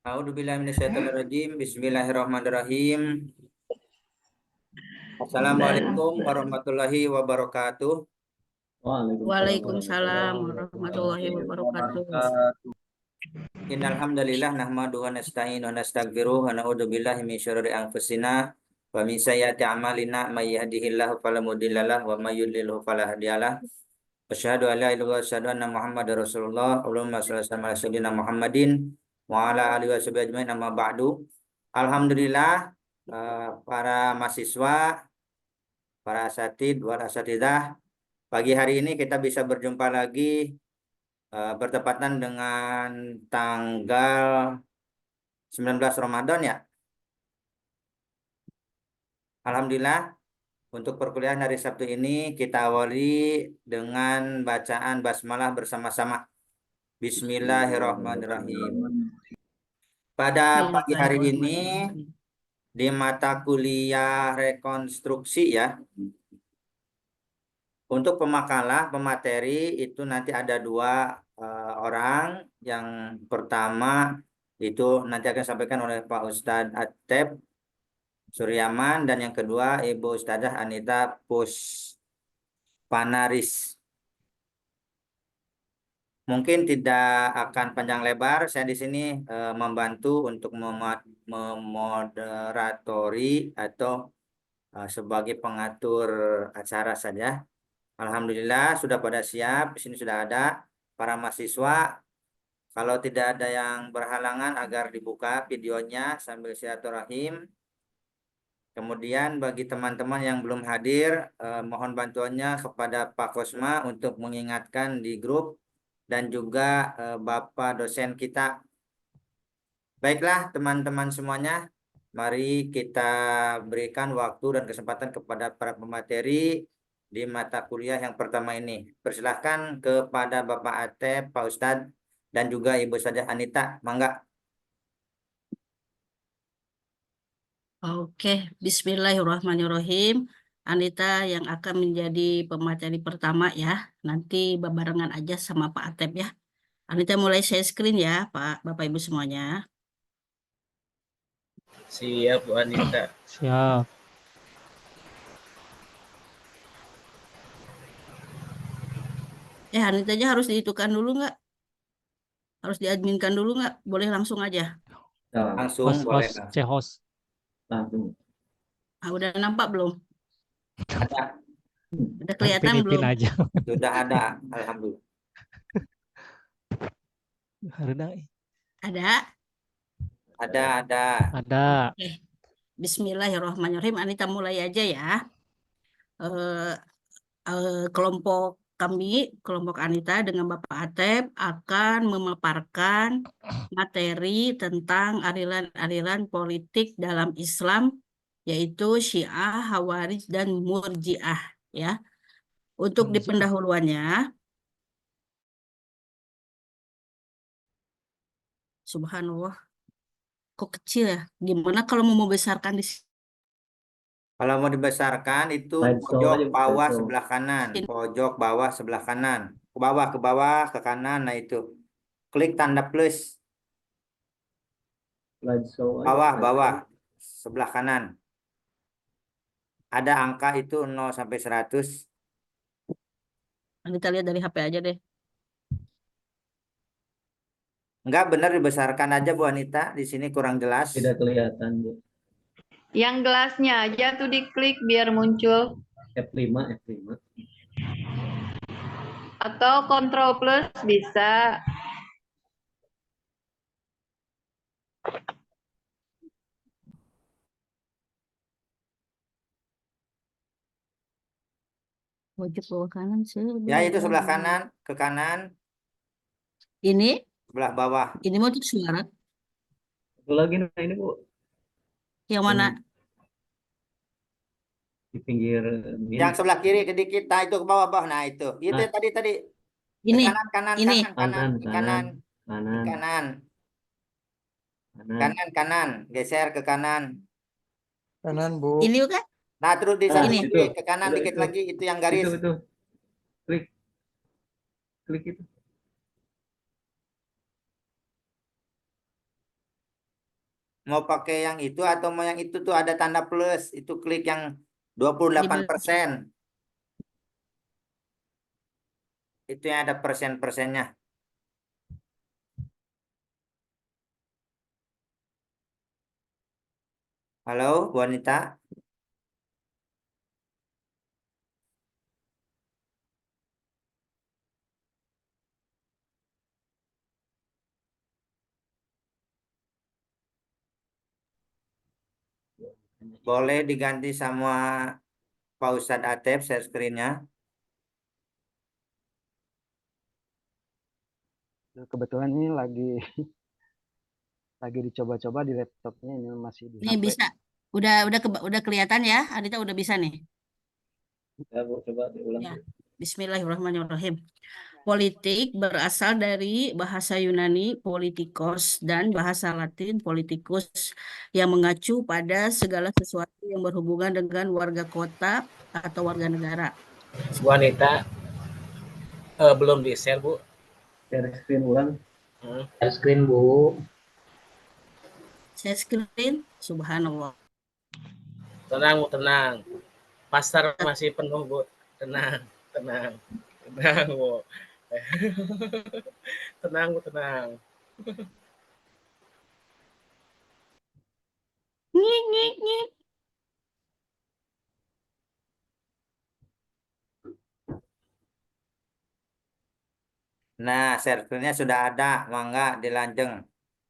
A'udzubillahi minasyaitonirrajim. Bismillahirrahmanirrahim. Assalamualaikum warahmatullahi wabarakatuh. Waalaikumsalam warahmatullahi wabarakatuh. Innal hamdalillah nahmaduhu wa nasta'inu wa nastaghfiruh wa na'udzu billahi min syururi anfusina wa min sayyiati a'malina may yahdihillahu fala mudhillalah wa may yudlilhu fala hadiyalah. Asyhadu an la ilaha illallah wa asyhadu anna Muhammadar Rasulullah. Allahumma shalli ala sayyidina Muhammadin wa ala alihi washabihi ajmain, amma ba'du. Alhamdulillah, para mahasiswa, para asatid, wal asatidah, pagi hari ini kita bisa berjumpa lagi bertepatan dengan tanggal 19 Ramadan ya. Alhamdulillah, untuk perkuliahan hari Sabtu ini kita awali dengan bacaan basmalah bersama-sama. Bismillahirrahmanirrahim. Pada pagi hari ini di mata kuliah rekonstruksi ya, untuk pemakalah, pemateri itu nanti ada dua orang. Yang pertama itu nanti akan disampaikan oleh Pak Ustadz Atep Suryaman, dan yang kedua Ibu Ustadzah Anita Puspanaris. Mungkin tidak akan panjang lebar, saya di sini membantu untuk memoderatori atau sebagai pengatur acara saja. Alhamdulillah sudah pada siap, di sini sudah ada para mahasiswa. Kalau tidak ada yang berhalangan agar dibuka videonya sambil silaturahim. Kemudian bagi teman-teman yang belum hadir, mohon bantuannya kepada Pak Kosma untuk mengingatkan di grup dan juga Bapak dosen kita. Baiklah teman-teman semuanya, mari kita berikan waktu dan kesempatan kepada para pemateri di mata kuliah yang pertama ini. Persilahkan kepada Bapak Atep, Pak Ustadz, dan juga Ibu Ustadzah Anita. Mangga. Oke, bismillahirrahmanirrahim. Anita yang akan menjadi pemateri pertama ya. Nanti barengan aja sama Pak Atep ya. Anita mulai share screen ya, Pak, Bapak Ibu semuanya. Siap, Bu Anita. Siap. Anita aja harus dihitungkan dulu nggak? Harus diadminkan dulu nggak? Boleh langsung aja. Langsung boleh. Host. Langsung. Udah nampak belum? Ada. Udah kelihatan belum? Aja. Sudah ada, alhamdulillah. Ada? Ada. Oke. Bismillahirrahmanirrahim. Anita mulai aja ya. Kelompok kami, kelompok Anita dengan Bapak Atep akan memaparkan materi tentang aliran-aliran politik dalam Islam, yaitu Syiah, Khawarij, dan Murji'ah ya. Untuk di pendahuluannya, subhanallah, kok kecil ya? Gimana kalau mau membesarkan di sini? Kalau mau dibesarkan itu pojok bawah sebelah kanan, pojok bawah sebelah kanan, ke bawah, ke kanan. Nah itu, klik tanda plus. Bawah sebelah kanan. Ada angka itu 0 sampai 100. Kita lihat dari HP aja deh. Enggak, benar dibesarkan aja Bu Anita. Di sini kurang jelas. Tidak kelihatan, Bu. Yang gelasnya aja tuh diklik biar muncul. F5. Atau Ctrl plus bisa. Pojok bawah kanan sih. Ya itu sebelah kanan, ke kanan. Ini? Sebelah bawah. Ini mau untuk suara. Itu lagi ini, Bu. Yang mana? Di pinggir ini. Yang sebelah kiri sedikit, nah itu ke bawah. Nah itu. Itu tadi. Ini. Kanan. Geser ke kanan. Kanan, Bu. Ini bukan? Nah, terus di sana Ini. ke kanan dikit lagi, itu yang garis. Itu. Klik itu. Mau pakai yang itu atau mau yang itu tuh ada tanda plus, itu klik yang 28%. Itu yang ada persen-persennya. Halo, Bu Anita. Boleh diganti sama Pak Ustadz Atep share screen-nya. Kebetulan ini lagi dicoba-coba di laptopnya ini masih di Nih HP. bisa. Udah kelihatan ya. Anita udah bisa nih. Ya, Bu, coba diulang. Ya. Bismillahirrahmanirrahim. Politik berasal dari bahasa Yunani politikos dan bahasa Latin politikus yang mengacu pada segala sesuatu yang berhubungan dengan warga kota atau warga negara. Bu Anita, belum di-share, Bu. Share screen ulang. Share screen, Bu. Share screen, subhanallah. Tenang, Bu, tenang. Pasar masih penuh, Bu. Tenang, tenang. Tenang, Bu. Tenang, Bu, tenang. Nyik, nyik, nyik. Nah, share screen-nya sudah ada, mangga dilanjeng.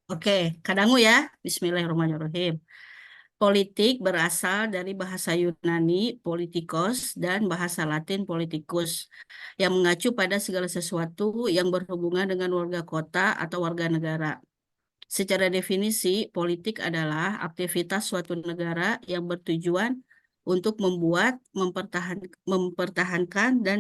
Oke, kadangu ya. Bismillahirrahmanirrahim. Politik berasal dari bahasa Yunani politikos dan bahasa Latin politikus yang mengacu pada segala sesuatu yang berhubungan dengan warga kota atau warga negara. Secara definisi, politik adalah aktivitas suatu negara yang bertujuan untuk membuat, mempertahankan, dan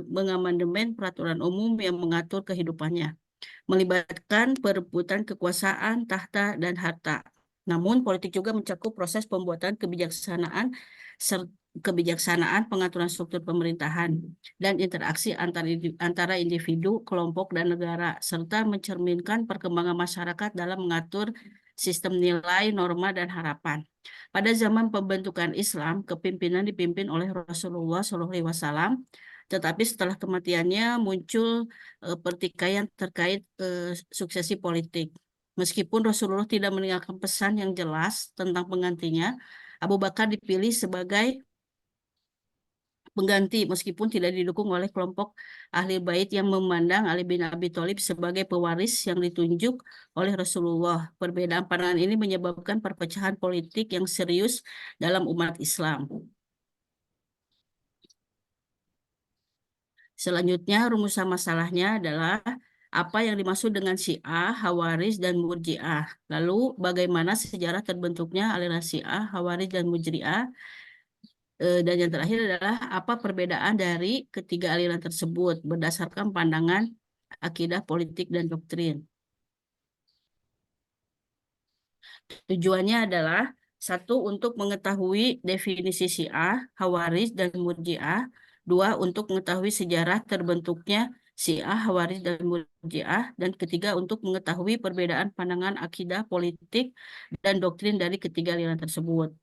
mengamandemen peraturan umum yang mengatur kehidupannya, melibatkan perebutan kekuasaan, tahta, dan harta. Namun, politik juga mencakup proses pembuatan kebijaksanaan, pengaturan struktur pemerintahan, dan interaksi antara individu, kelompok, dan negara, serta mencerminkan perkembangan masyarakat dalam mengatur sistem nilai, norma, dan harapan. Pada zaman pembentukan Islam, kepimpinan dipimpin oleh Rasulullah SAW, tetapi setelah kematiannya muncul pertikaian terkait suksesi politik. Meskipun Rasulullah tidak meninggalkan pesan yang jelas tentang penggantinya, Abu Bakar dipilih sebagai pengganti meskipun tidak didukung oleh kelompok ahli bait yang memandang Ali bin Abi Thalib sebagai pewaris yang ditunjuk oleh Rasulullah. Perbedaan pandangan ini menyebabkan perpecahan politik yang serius dalam umat Islam. Selanjutnya, rumusan masalahnya adalah apa yang dimaksud dengan Syiah, Khawarij, dan Murji'ah. Lalu, bagaimana sejarah terbentuknya aliran Syiah, Khawarij, dan Murji'ah. Dan yang terakhir adalah apa perbedaan dari ketiga aliran tersebut berdasarkan pandangan akidah, politik, dan doktrin. Tujuannya adalah satu, untuk mengetahui definisi Syiah, Khawarij, dan Murji'ah. Dua, untuk mengetahui sejarah terbentuknya Syiah, Khawarij, dan Murji'ah. Dan ketiga, untuk mengetahui perbedaan pandangan akidah, politik, dan doktrin dari ketiga aliran tersebut.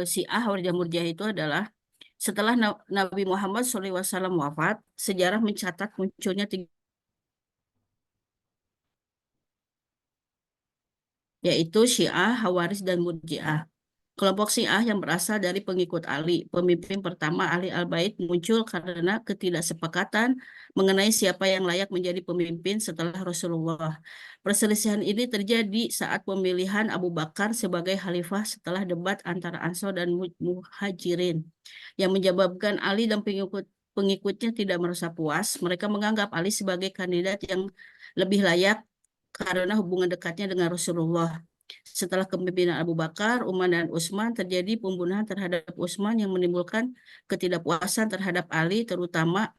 Syiah, Khawarij, dan Murji'ah itu adalah setelah Nabi Muhammad SAW wafat, sejarah mencatat munculnya tiga, yaitu Syiah, Khawarij, dan Murji'ah. Kelompok Syiah yang berasal dari pengikut Ali, pemimpin pertama Ali Al-Bait, muncul karena ketidaksepakatan mengenai siapa yang layak menjadi pemimpin setelah Rasulullah. Perselisihan ini terjadi saat pemilihan Abu Bakar sebagai khalifah setelah debat antara Ansor dan Muhajirin, yang menyebabkan Ali dan pengikutnya tidak merasa puas. Mereka menganggap Ali sebagai kandidat yang lebih layak karena hubungan dekatnya dengan Rasulullah. Setelah kepemimpinan Abu Bakar, Umar, dan Utsman, terjadi pembunuhan terhadap Utsman yang menimbulkan ketidakpuasan terhadap Ali, terutama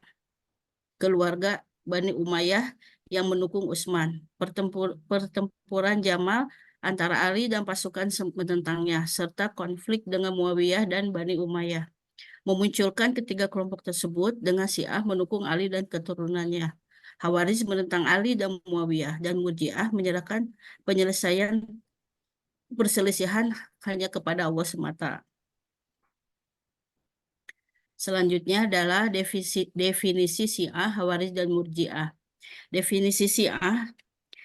keluarga Bani Umayyah yang mendukung Utsman. Pertempuran Jamal antara Ali dan pasukan penentangnya, serta konflik dengan Muawiyah dan Bani Umayyah, memunculkan ketiga kelompok tersebut dengan Syiah mendukung Ali dan keturunannya. Khawarij menentang Ali dan Muawiyah, dan Murji'ah menyerahkan penyelesaian perselisihan hanya kepada Allah semata. Selanjutnya adalah definisi Syiah, Khawarij, dan Murji'ah. Definisi Syiah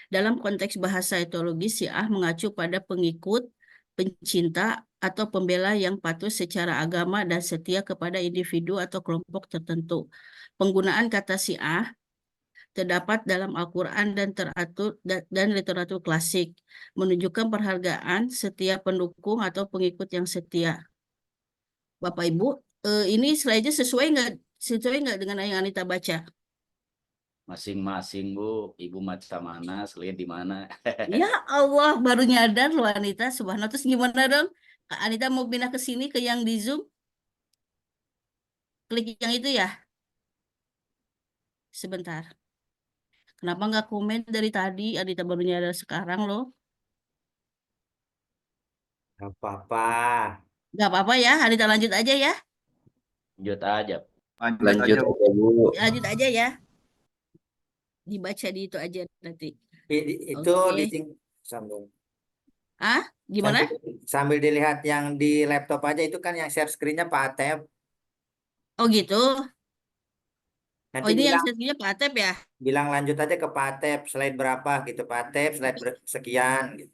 dalam konteks bahasa etologi, Syiah mengacu pada pengikut, pencinta, atau pembela yang patuh secara agama dan setia kepada individu atau kelompok tertentu. Penggunaan kata Syiah terdapat dalam Al-Quran dan teratur dan literatur klasik, menunjukkan penghargaan setiap pendukung atau pengikut yang setia. Bapak Ibu, ini slide-nya sesuai nggak dengan yang Anita baca? Masing-masing Bu, Ibu macam mana, slide di mana? Ya Allah, baru nyadar loh Anita, subhanallah. Terus gimana dong? Anita mau pindah ke sini ke yang di Zoom? Klik yang itu ya. Sebentar. Kenapa nggak komen dari tadi? Anita baru nyadar sekarang loh. Gak apa-apa. Nggak apa-apa ya, Anita lanjut aja ya. Lanjut aja. Lanjut aja, Bu. Lanjut aja ya. Dibaca di itu aja nanti. Itu Oke. sambung. Ah, gimana? Sambil dilihat yang di laptop aja, itu kan yang share screen-nya Pak Atep. Oh gitu. Nanti Oh ini yang bilang satunya Pak Atep ya? bilang lanjut aja ke Pak Atep, slide berapa gitu Pak Atep, slide sekian gitu.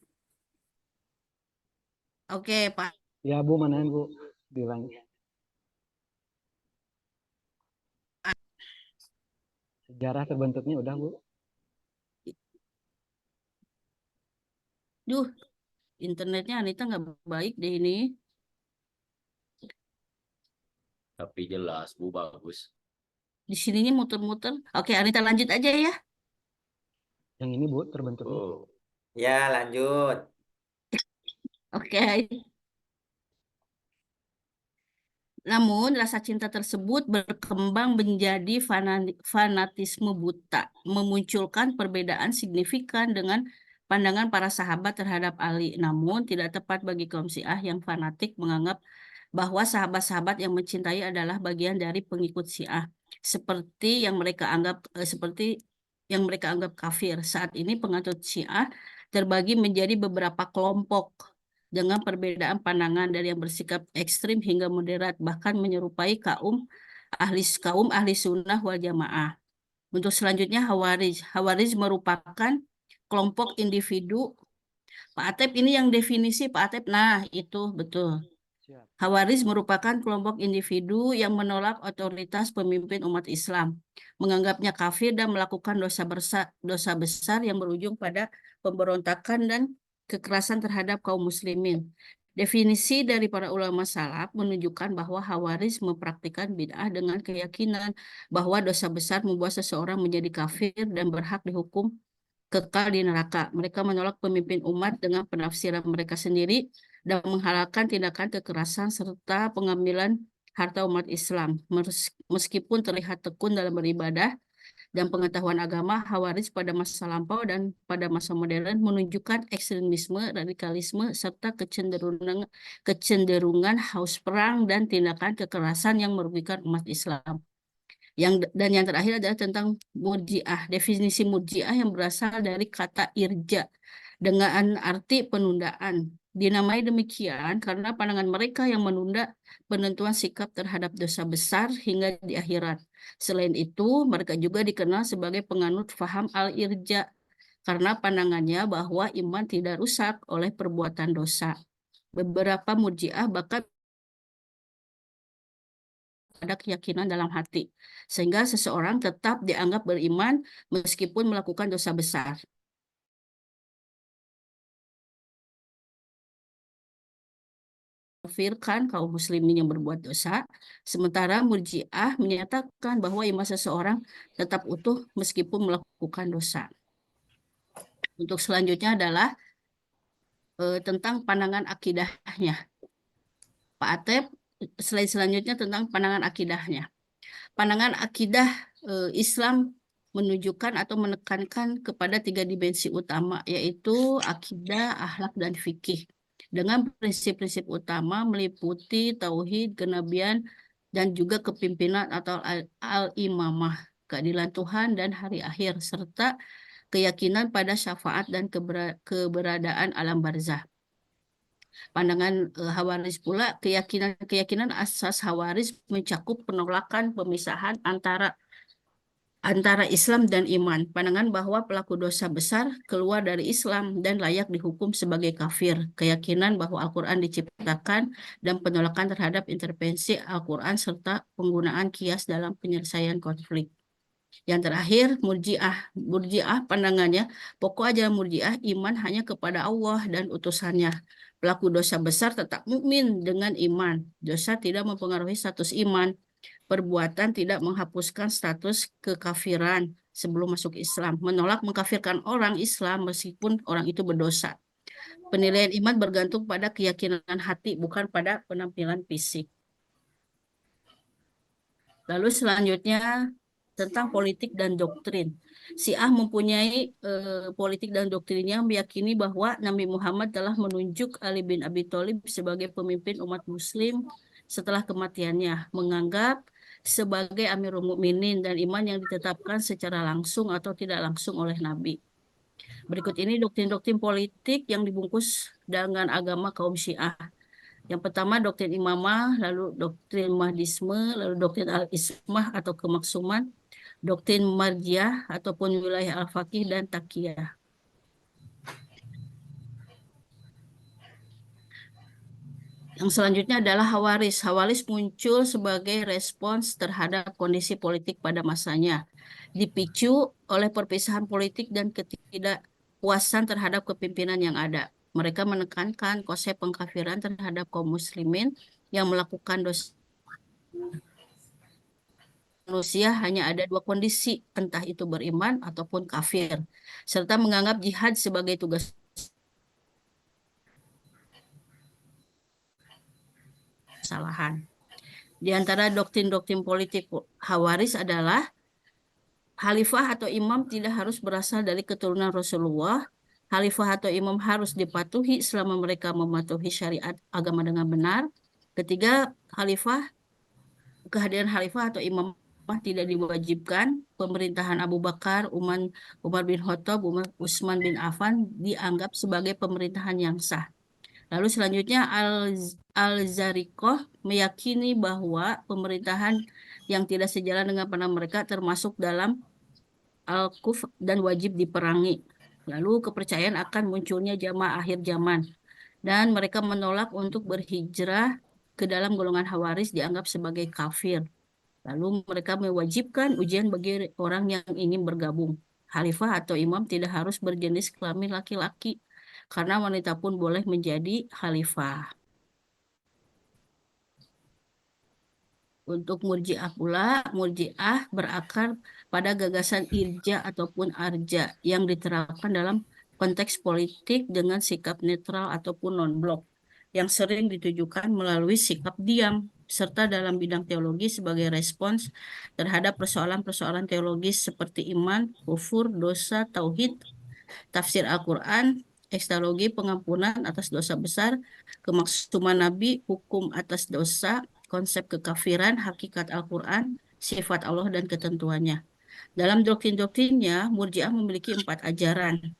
Oke Pak. Ya Bu, manain Bu? Bilang. Sejarah terbentuknya udah Bu. Duh, internetnya Anita nggak baik deh ini. Tapi jelas Bu, bagus. Di sininya muter-muter. Oke, Anita lanjut aja ya. Yang ini Bu terbentuknya. Oh, Ya lanjut. Oke. Namun, rasa cinta tersebut berkembang menjadi fanatisme buta, memunculkan perbedaan signifikan dengan pandangan para sahabat terhadap Ali. Namun, tidak tepat bagi kaum Syiah yang fanatik menganggap bahwa sahabat-sahabat yang mencintai adalah bagian dari pengikut Syiah, seperti yang mereka anggap kafir. Saat ini penganut Syiah terbagi menjadi beberapa kelompok dengan perbedaan pandangan dari yang bersikap ekstrim hingga moderat, bahkan menyerupai kaum ahli sunnah wal jamaah. Untuk selanjutnya Khawarij. Khawarij merupakan kelompok individu. Pak Atep ini yang definisi Pak Atep. Nah, itu betul. Siap. Khawarij merupakan kelompok individu yang menolak otoritas pemimpin umat Islam, menganggapnya kafir dan melakukan dosa besar yang berujung pada pemberontakan dan kekerasan terhadap kaum muslimin. Definisi dari para ulama salaf menunjukkan bahwa Khawarij mempraktikkan bid'ah dengan keyakinan bahwa dosa besar membuat seseorang menjadi kafir dan berhak dihukum kekal di neraka. Mereka menolak pemimpin umat dengan penafsiran mereka sendiri dan menghalalkan tindakan kekerasan serta pengambilan harta umat Islam. Meskipun terlihat tekun dalam beribadah dan pengetahuan agama, Khawarij pada masa lampau dan pada masa modern menunjukkan ekstremisme, radikalisme, serta kecenderungan haus perang dan tindakan kekerasan yang merugikan umat Islam. Dan yang terakhir adalah tentang murji'ah. Definisi murji'ah yang berasal dari kata irja dengan arti penundaan. Dinamai demikian karena pandangan mereka yang menunda penentuan sikap terhadap dosa besar hingga di akhirat. Selain itu, mereka juga dikenal sebagai penganut faham al-irja karena pandangannya bahwa iman tidak rusak oleh perbuatan dosa. Beberapa murji'ah bahkan ada keyakinan dalam hati, sehingga seseorang tetap dianggap beriman meskipun melakukan dosa besar. Kafirkan kaum muslimin yang berbuat dosa, sementara Murji'ah menyatakan bahwa iman seseorang tetap utuh meskipun melakukan dosa. Untuk selanjutnya adalah tentang pandangan akidahnya. Pak Atep, slide selanjutnya tentang pandangan akidahnya. Pandangan akidah Islam menunjukkan atau menekankan kepada 3 dimensi utama, yaitu akidah, akhlak, dan fikih. Dengan prinsip-prinsip utama meliputi tauhid, kenabian, dan juga kepimpinan atau al-imamah. keadilan Tuhan dan hari akhir, serta keyakinan pada syafaat dan keberadaan alam barzah. Pandangan Khawarij pula, keyakinan asas Khawarij mencakup penolakan pemisahan antara Islam dan iman. Pandangan bahwa pelaku dosa besar keluar dari Islam dan layak dihukum sebagai kafir. Keyakinan bahwa Al-Quran diciptakan dan penolakan terhadap intervensi Al-Quran serta penggunaan kias dalam penyelesaian konflik. Yang terakhir, Murji'ah. Murji'ah pandangannya, pokok ajaran Murji'ah iman hanya kepada Allah dan utusannya. Pelaku dosa besar tetap mukmin dengan iman. Dosa tidak mempengaruhi status iman. Perbuatan tidak menghapuskan status kekafiran sebelum masuk Islam. Menolak mengkafirkan orang Islam meskipun orang itu berdosa. Penilaian iman bergantung pada keyakinan hati, bukan pada penampilan fisik. Lalu selanjutnya tentang politik dan doktrin. Syiah mempunyai politik dan doktrinnya meyakini bahwa Nabi Muhammad telah menunjuk Ali bin Abi Thalib sebagai pemimpin umat muslim setelah kematiannya, menganggap sebagai Amirul Mukminin dan iman yang ditetapkan secara langsung atau tidak langsung oleh Nabi. Berikut ini doktrin-doktrin politik yang dibungkus dengan agama kaum Syiah. Yang pertama doktrin imamah, lalu doktrin mahdisme, lalu doktrin al-ismah atau kemaksuman, doktrin marjiah ataupun wilayah al-faqih dan taqiyah. Yang selanjutnya adalah Khawarij. Khawarij muncul sebagai respons terhadap kondisi politik pada masanya, dipicu oleh perpisahan politik dan ketidakpuasan terhadap kepemimpinan yang ada. Mereka menekankan konsep pengkafiran terhadap kaum muslimin yang melakukan dosa. Manusia hanya ada dua kondisi, entah itu beriman ataupun kafir, serta menganggap jihad sebagai tugas kesalahan. Di antara doktrin-doktrin politik Khawarij adalah khalifah atau imam tidak harus berasal dari keturunan Rasulullah. Khalifah atau imam harus dipatuhi selama mereka mematuhi syariat agama dengan benar. Ketiga, kehadiran khalifah atau imam tidak diwajibkan. Pemerintahan Abu Bakar, Umar bin Khattab, Utsman bin Affan dianggap sebagai pemerintahan yang sah. Lalu selanjutnya Al-Zariqah meyakini bahwa pemerintahan yang tidak sejalan dengan pandangan mereka termasuk dalam al-kufr dan wajib diperangi. Lalu kepercayaan akan munculnya jamaah akhir zaman. Dan mereka menolak untuk berhijrah ke dalam golongan Khawarij dianggap sebagai kafir. Lalu mereka mewajibkan ujian bagi orang yang ingin bergabung. Khalifah atau imam tidak harus berjenis kelamin laki-laki, karena wanita pun boleh menjadi khalifah. Untuk Murji'ah pula, Murji'ah berakar pada gagasan irja ataupun arja yang diterapkan dalam konteks politik dengan sikap netral ataupun non-blok yang sering ditujukan melalui sikap diam, serta dalam bidang teologi sebagai respons terhadap persoalan-persoalan teologis seperti iman, kufur, dosa, tauhid, tafsir Al-Quran, ekstalogi, pengampunan atas dosa besar, kemaksuman Nabi, hukum atas dosa, konsep kekafiran, hakikat Al-Quran, sifat Allah dan ketentuannya. Dalam doktrin-doktrinnya, Murji'ah memiliki empat ajaran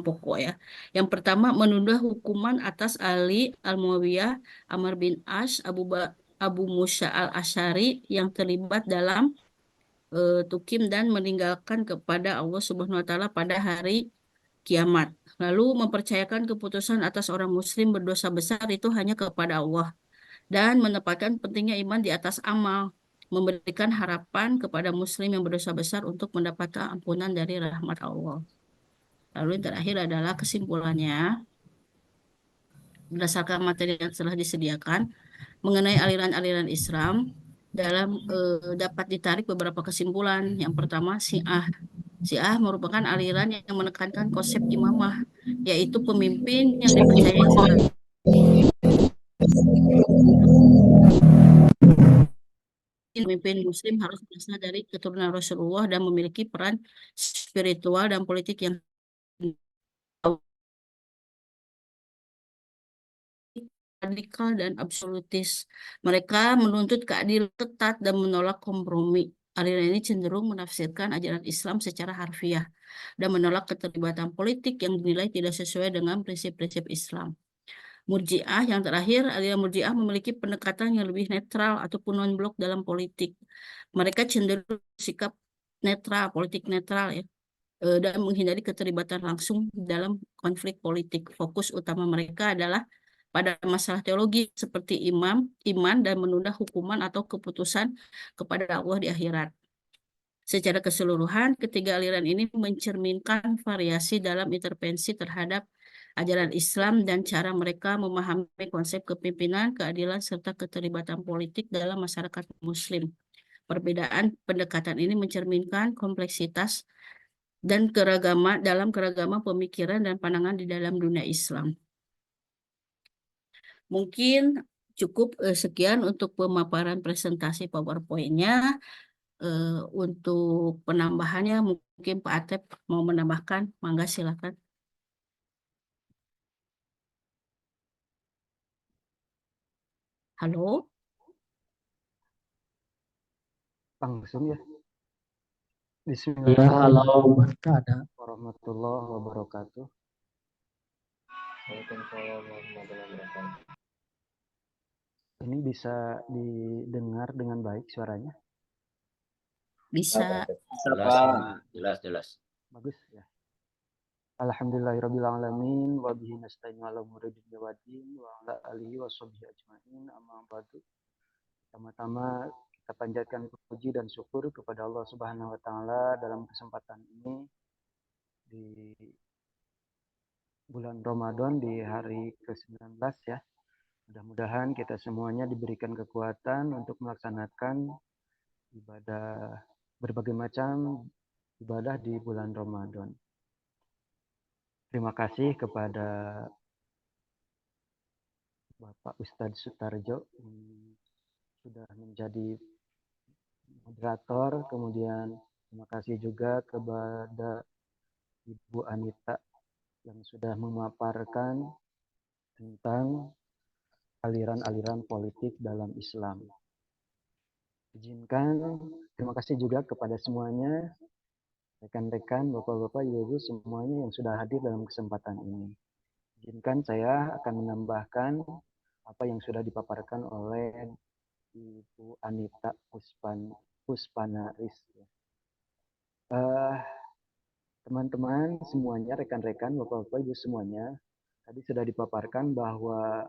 pokok ya. Yang pertama, menunda hukuman atas Ali Al-Muawiyah, Amr bin As, Abu Musa Al-Asy'ari yang terlibat dalam tukim dan meninggalkan kepada Allah Subhanahu wa taala pada hari kiamat. Lalu mempercayakan keputusan atas orang muslim berdosa besar itu hanya kepada Allah dan menempatkan pentingnya iman di atas amal, memberikan harapan kepada muslim yang berdosa besar untuk mendapatkan ampunan dari rahmat Allah. Lalu yang terakhir adalah kesimpulannya, berdasarkan materi yang telah disediakan mengenai aliran-aliran Islam, dapat ditarik beberapa kesimpulan. Yang pertama, Syiah merupakan aliran yang menekankan konsep imamah, yaitu pemimpin yang dipercayai pemimpin muslim harus berasal dari keturunan Rasulullah dan memiliki peran spiritual dan politik yang radikal dan absolutis. Mereka menuntut keadilan ketat dan menolak kompromi. Aliran ini cenderung menafsirkan ajaran Islam secara harfiah dan menolak keterlibatan politik yang dinilai tidak sesuai dengan prinsip-prinsip Islam. Murji'ah yang terakhir, aliran Murji'ah memiliki pendekatan yang lebih netral ataupun non-blok dalam politik. Mereka cenderung sikap netral, politik netral ya, dan menghindari keterlibatan langsung dalam konflik politik. Fokus utama mereka adalah pada masalah teologi seperti iman, dan menunda hukuman atau keputusan kepada Allah di akhirat. Secara keseluruhan, ketiga aliran ini mencerminkan variasi dalam intervensi terhadap ajaran Islam dan cara mereka memahami konsep kepemimpinan, keadilan, serta keterlibatan politik dalam masyarakat Muslim. Perbedaan pendekatan ini mencerminkan kompleksitas dan keragaman pemikiran dan pandangan di dalam dunia Islam. Mungkin cukup sekian untuk pemaparan presentasi PowerPoint-nya. Untuk penambahannya mungkin Pak Atep mau menambahkan, mangga silakan. Halo, Langsung ya. Ya, halo. Bismillahirrahmanirrahim. Warahmatullahi wabarakatuh. Waalaikumsalam warahmatullahi wabarakatuh. Ini bisa didengar dengan baik suaranya? bisa. Jelas. Bagus ya. Alhamdulillahirrabbilalamin wa bihi nasta'in ala umuri dunya waddin wa ala alihi washabbihi ajmain, amma ba'du. Pertama-tama kita panjatkan puji dan syukur kepada Allah Subhanahu wa taala dalam kesempatan ini di bulan Ramadan di hari ke-19 ya. Mudah-mudahan kita semuanya diberikan kekuatan untuk melaksanakan ibadah, berbagai macam ibadah di bulan Ramadan. Terima kasih kepada Bapak Ustadz Sutarjo sudah menjadi moderator. Kemudian terima kasih juga kepada Ibu Anita yang sudah memaparkan tentang aliran-aliran politik dalam Islam. Izinkan terima kasih juga kepada semuanya, rekan-rekan, bapak-bapak, ibu-ibu semuanya yang sudah hadir dalam kesempatan ini. Izinkan saya akan menambahkan apa yang sudah dipaparkan oleh Ibu Anita Puspanaris. Teman-teman semuanya, rekan-rekan, bapak-bapak, ibu semuanya, tadi sudah dipaparkan bahwa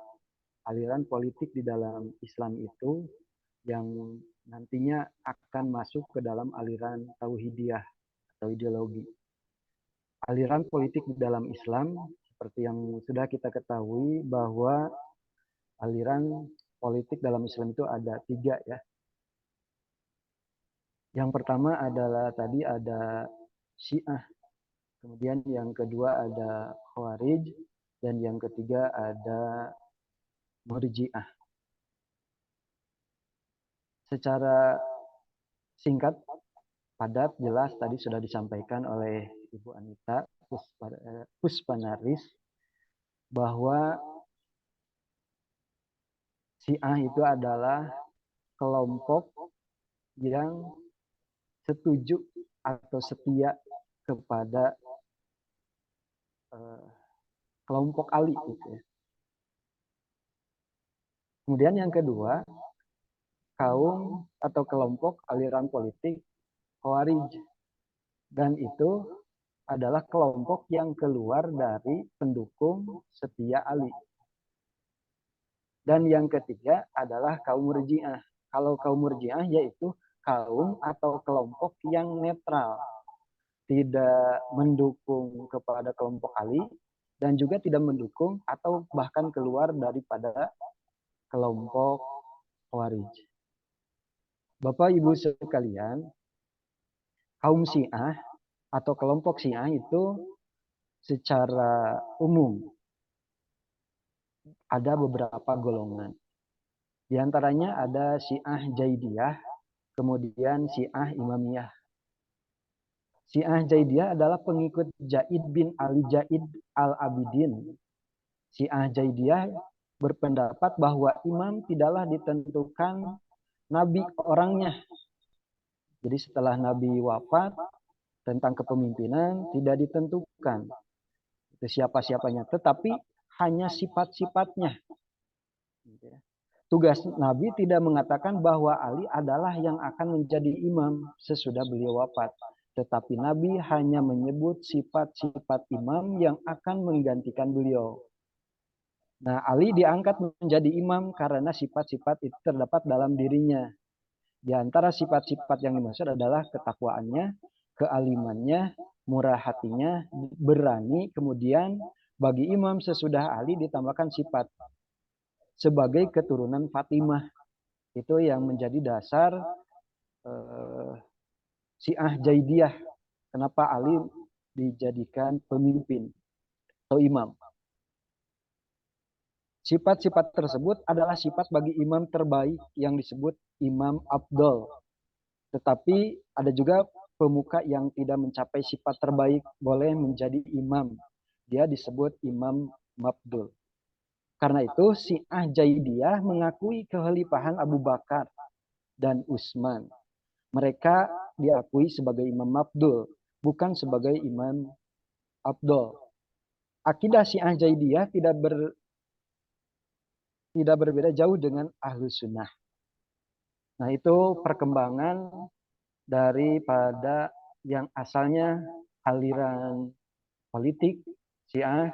aliran politik di dalam Islam itu yang nantinya akan masuk ke dalam aliran tauhidiyah atau ideologi. Aliran politik di dalam Islam seperti yang sudah kita ketahui bahwa aliran politik dalam Islam itu ada 3 ya. Yang pertama adalah tadi ada Syiah, kemudian yang kedua ada Khawarij, dan yang ketiga ada Murji'ah. Secara singkat, padat, jelas tadi sudah disampaikan oleh Ibu Anita Puspanaris bahwa Syiah itu adalah kelompok yang setuju atau setia kepada kelompok Ali gitu ya. Kemudian yang kedua, kaum atau kelompok aliran politik Khawarij, dan itu adalah kelompok yang keluar dari pendukung setia Ali. Dan yang ketiga adalah kaum Murji'ah. Kalau kaum Murji'ah yaitu kaum atau kelompok yang netral, tidak mendukung kepada kelompok Ali dan juga tidak mendukung atau bahkan keluar daripada kelompok Khawarij. Bapak Ibu sekalian, kaum Syiah atau kelompok Syiah itu secara umum ada beberapa golongan. Di antaranya ada Syiah Jaidiyah, kemudian Syiah Imamiyah. Syiah Jaidiyah adalah pengikut Zaid bin Ali Zaid al-Abidin. Syiah Jaidiyah berpendapat bahwa imam tidaklah ditentukan nabi orangnya. Jadi setelah Nabi wafat, tentang kepemimpinan tidak ditentukan itu siapa-siapanya, tetapi hanya sifat-sifatnya. Tugas Nabi tidak mengatakan bahwa Ali adalah yang akan menjadi imam sesudah beliau wafat. Tetapi Nabi hanya menyebut sifat-sifat imam yang akan menggantikan beliau. Nah, Ali diangkat menjadi imam karena sifat-sifat itu terdapat dalam dirinya. Di antara sifat-sifat yang dimaksud adalah ketakwaannya, kealimannya, murah hatinya, berani. Kemudian bagi imam sesudah Ali ditambahkan sifat sebagai keturunan Fatimah. Itu yang menjadi dasar Syiah Jaidiyah. Kenapa Ali dijadikan pemimpin atau imam. Sifat-sifat tersebut adalah sifat bagi imam terbaik yang disebut imam Abdul. Tetapi ada juga pemuka yang tidak mencapai sifat terbaik boleh menjadi imam. Dia disebut imam Mabdul. Karena itu Syiah Jaidiyah mengakui kekhalifahan Abu Bakar dan Utsman. Mereka diakui sebagai imam Mabdul, bukan sebagai imam Abdul. Akidah Syiah Jaidiyah tidak berbeda jauh dengan Ahlus Sunnah. Nah, itu perkembangan daripada yang asalnya aliran politik Syiah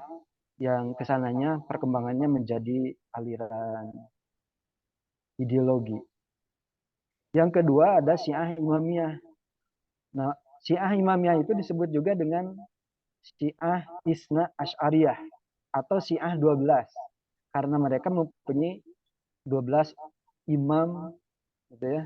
yang kesananya perkembangannya menjadi aliran ideologi. Yang kedua ada Syiah Imamiyah. Nah, Syiah Imamiyah itu disebut juga dengan Syiah Isna Asy'ariyah atau Syiah 12 karena mereka mempunyai 12 imam gitu ya.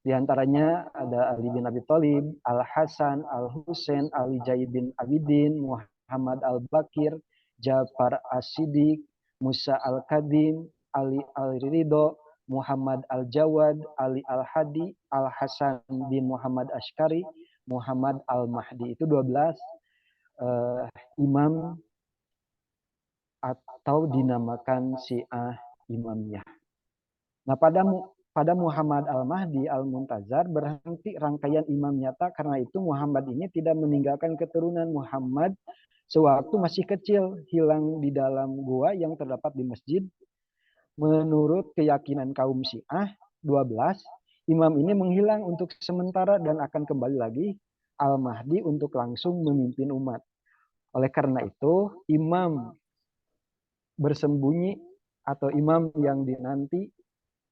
Di antaranya ada Ali bin Abi Thalib, Al Hasan, Al Husain, Ali Zaid bin Abidin, Muhammad Al Bakir, Ja'far As-Siddiq, Musa Al Kadim, Ali Al Ridho, Muhammad Al Jawad, Ali Al Hadi, Al Hasan bin Muhammad Ashkari, Muhammad Al Mahdi. Itu 12 imam atau dinamakan Syiah Imamiyah. Nah, pada Muhammad Al-Mahdi Al-Muntazar berhenti rangkaian imam nyata karena itu Muhammad ini tidak meninggalkan keturunan. Muhammad sewaktu masih kecil hilang di dalam gua yang terdapat di masjid. Menurut keyakinan kaum Syiah 12, imam ini menghilang untuk sementara dan akan kembali lagi Al-Mahdi untuk langsung memimpin umat. Oleh karena itu, imam bersembunyi atau imam yang dinanti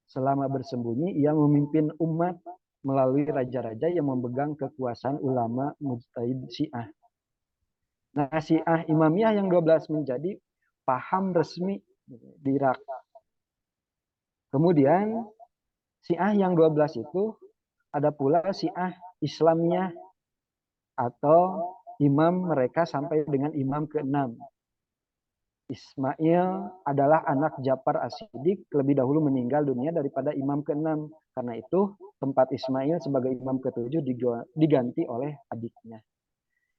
selama bersembunyi ia memimpin umat melalui raja-raja yang memegang kekuasaan ulama mujtahid Syiah. Nah, Syiah Imamiyah yang 12 menjadi paham resmi di Irak. Kemudian Syiah yang 12 itu ada pula Syiah Islamiyah atau imam mereka sampai dengan imam ke-6. Ismail adalah anak Ja'far As-Siddiq, lebih dahulu meninggal dunia daripada imam ke-6. Karena itu tempat Ismail sebagai imam ke-7 diganti oleh adiknya.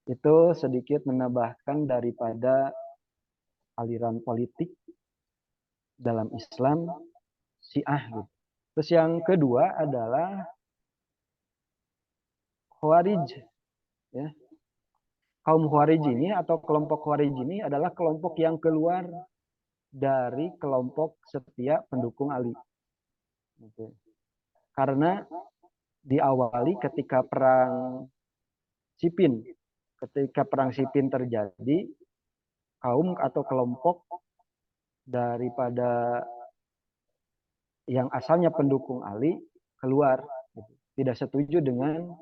Itu sedikit menambahkan daripada aliran politik dalam Islam Syiah. Gitu. Terus yang kedua adalah Khawarij. Ya. Kaum Khawarij ini atau kelompok Khawarij ini adalah kelompok yang keluar dari kelompok setia pendukung Ali. Karena diawali ketika perang Siffin. Ketika perang Siffin terjadi, kaum atau kelompok daripada yang asalnya pendukung Ali keluar. Tidak setuju dengan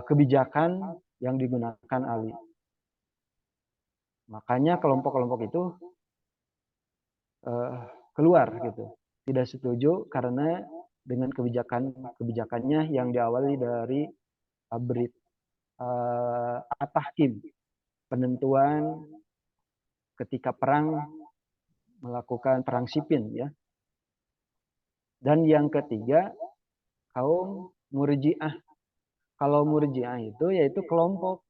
kebijakan yang digunakan Ali. Makanya kelompok-kelompok itu keluar gitu. Tidak setuju karena dengan kebijakannya yang diawali dari at-tahkim, penentuan ketika perang melakukan perang Siffin ya. Dan yang ketiga kaum Murji'ah. Kalau Murji'ah itu yaitu kelompok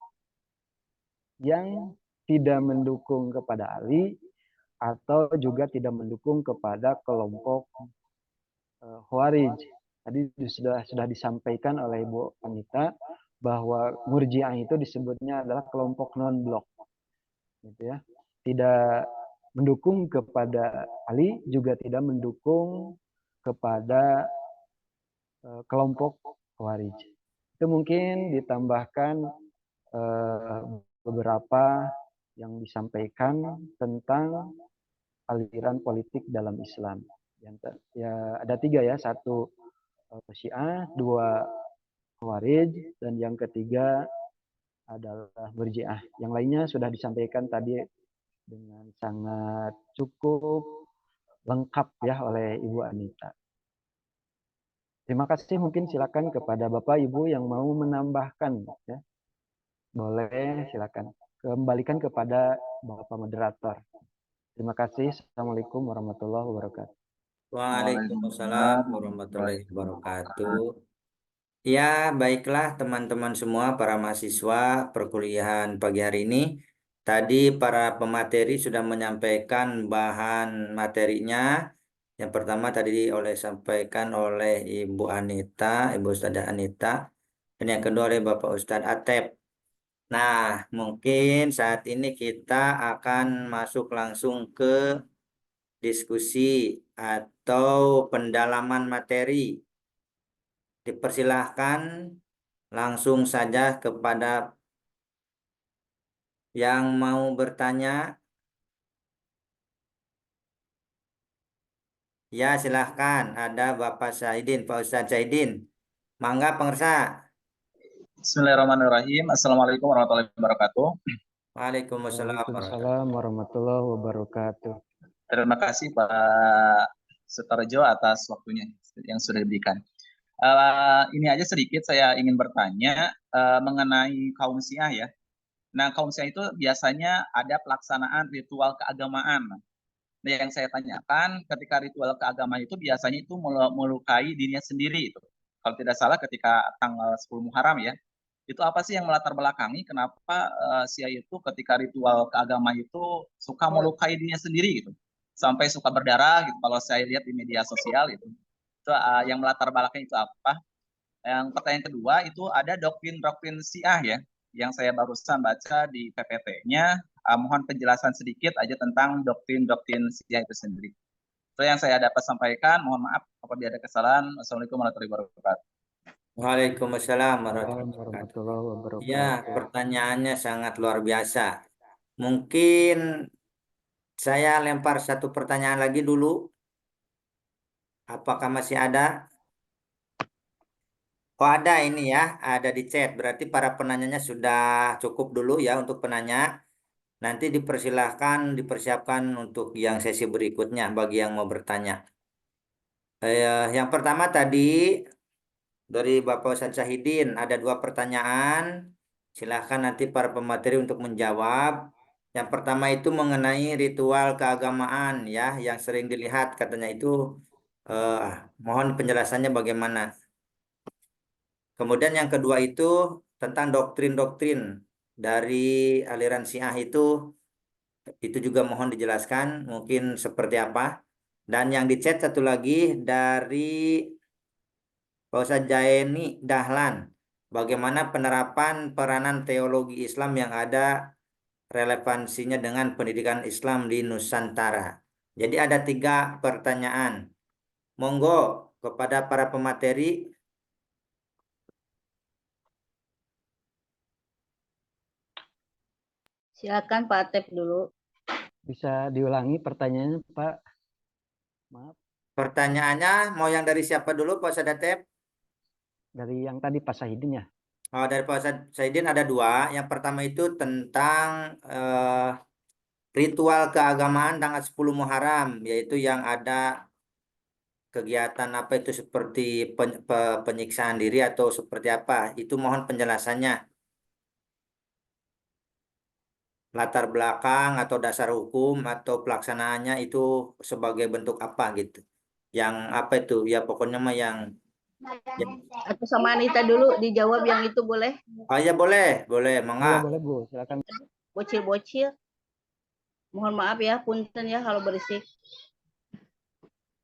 yang tidak mendukung kepada Ali atau juga tidak mendukung kepada kelompok Khawarij. Tadi sudah disampaikan oleh Bu Anita bahwa Murji'ah itu disebutnya adalah kelompok non-blok, gitu ya. Tidak mendukung kepada Ali, juga tidak mendukung kepada kelompok Khawarij. Itu mungkin ditambahkan beberapa yang disampaikan tentang aliran politik dalam Islam. Ya, ada 3 ya, 1 Syiah, 2 Khawarij, dan yang ketiga adalah Murji'ah. Yang lainnya sudah disampaikan tadi dengan sangat cukup lengkap ya oleh Ibu Anita. Terima kasih, mungkin silakan kepada Bapak Ibu yang mau menambahkan ya. Boleh silakan. Kembalikan kepada Bapak moderator. Terima kasih. Assalamualaikum warahmatullahi wabarakatuh. Waalaikumsalam warahmatullahi wabarakatuh. Ya, baiklah teman-teman semua para mahasiswa perkuliahan pagi hari ini. Tadi para pemateri sudah menyampaikan bahan materinya. Yang pertama tadi sampaikan oleh Ibu Anita, Ibu Ustadzah Anita, dan yang kedua oleh Bapak Ustadz Atep. Nah, mungkin saat ini kita akan masuk langsung ke diskusi atau pendalaman materi. Dipersilahkan langsung saja kepada yang mau bertanya. Ya, silahkan. Ada Bapak Saidin, Pak Ustadz Saidin. Mangga, pengersa. Bismillahirrahmanirrahim. Assalamualaikum warahmatullahi wabarakatuh. Waalaikumsalam warahmatullahi Waalaikumsalam warahmatullahi wabarakatuh. Terima kasih Pak Sutarjo atas waktunya yang sudah diberikan. Ini aja sedikit saya ingin bertanya mengenai kaum Syiah ya. Nah, kaum Syiah itu biasanya ada pelaksanaan ritual keagamaan. Nah, yang saya tanyakan ketika ritual keagamaan itu biasanya itu melukai dirinya sendiri itu. Kalau tidak salah ketika tanggal 10 Muharram ya. Itu apa sih yang melatar belakangi kenapa Syiah itu ketika ritual keagamaan itu suka melukai dirinya sendiri gitu. Sampai suka berdarah gitu kalau saya lihat di media sosial gitu. Itu yang melatar belakangi itu apa? Yang pertanyaan kedua itu ada doktrin-doktrin Syiah ya yang saya barusan baca di PPT-nya. Mohon penjelasan sedikit aja tentang doktrin-doktrin Syiah itu sendiri. Itu yang saya dapat sampaikan. Mohon maaf apabila ada kesalahan. Assalamualaikum warahmatullahi wabarakatuh. Waalaikumsalam warahmatullahi wabarakatuh. Warahmatullahi wabarakatuh. Ya, pertanyaannya sangat luar biasa. Mungkin saya lempar satu pertanyaan lagi dulu. Apakah masih ada? Oh, ada ini ya, ada di chat. Berarti para penanyanya sudah cukup dulu ya untuk penanya. Nanti dipersiapkan untuk yang sesi berikutnya bagi yang mau bertanya. Yang pertama tadi dari Bapak Ustadz Syahidin ada 2 pertanyaan. Silahkan nanti para pemateri untuk menjawab. Yang pertama itu mengenai ritual keagamaan ya, yang sering dilihat katanya itu. Mohon penjelasannya bagaimana. Kemudian yang kedua itu tentang doktrin-doktrin dari aliran Syiah itu juga mohon dijelaskan mungkin seperti apa. Dan yang di chat satu lagi dari Pak Ustadz Jaini Dahlan, bagaimana penerapan peranan teologi Islam yang ada relevansinya dengan pendidikan Islam di Nusantara. Jadi ada 3 pertanyaan. Monggo kepada para pemateri. Silakan Pak Atep dulu. Bisa diulangi pertanyaannya, Pak? Maaf, Pertanyaannya mau yang dari siapa dulu, Pak Ustadz Atep? dari yang tadi Pak Sahidin ya? Oh, dari Pak Ustadz Saidin ada 2. Yang pertama itu tentang ritual keagamaan tanggal 10 Muharram, yaitu yang ada kegiatan apa itu seperti penyiksaan diri atau seperti apa. Itu mohon penjelasannya. Latar belakang atau dasar hukum atau pelaksanaannya itu sebagai bentuk apa gitu. Yang apa itu? Ya pokoknya mah yang Atau sama Anita dulu dijawab yang itu boleh? Oh ya boleh, mangga. Boleh Bu, silakan. Bocil-bocil. Mohon maaf ya, punten ya kalau berisik.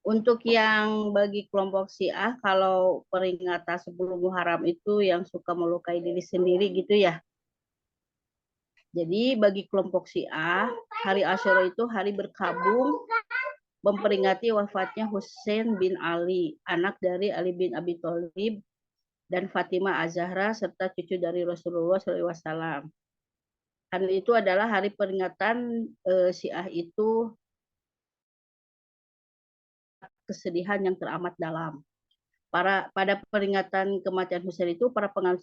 Untuk yang bagi kelompok Syiah, kalau peringatan 10 Muharram itu yang suka melukai diri sendiri gitu ya. Jadi bagi kelompok Syiah, hari Asyura itu hari berkabung memperingati wafatnya Husain bin Ali, anak dari Ali bin Abi Thalib dan Fatimah Az-Zahra serta cucu dari Rasulullah SAW. Hari itu adalah hari peringatan Syiah itu kesedihan yang teramat dalam. Pada peringatan kematian Husain itu para penganut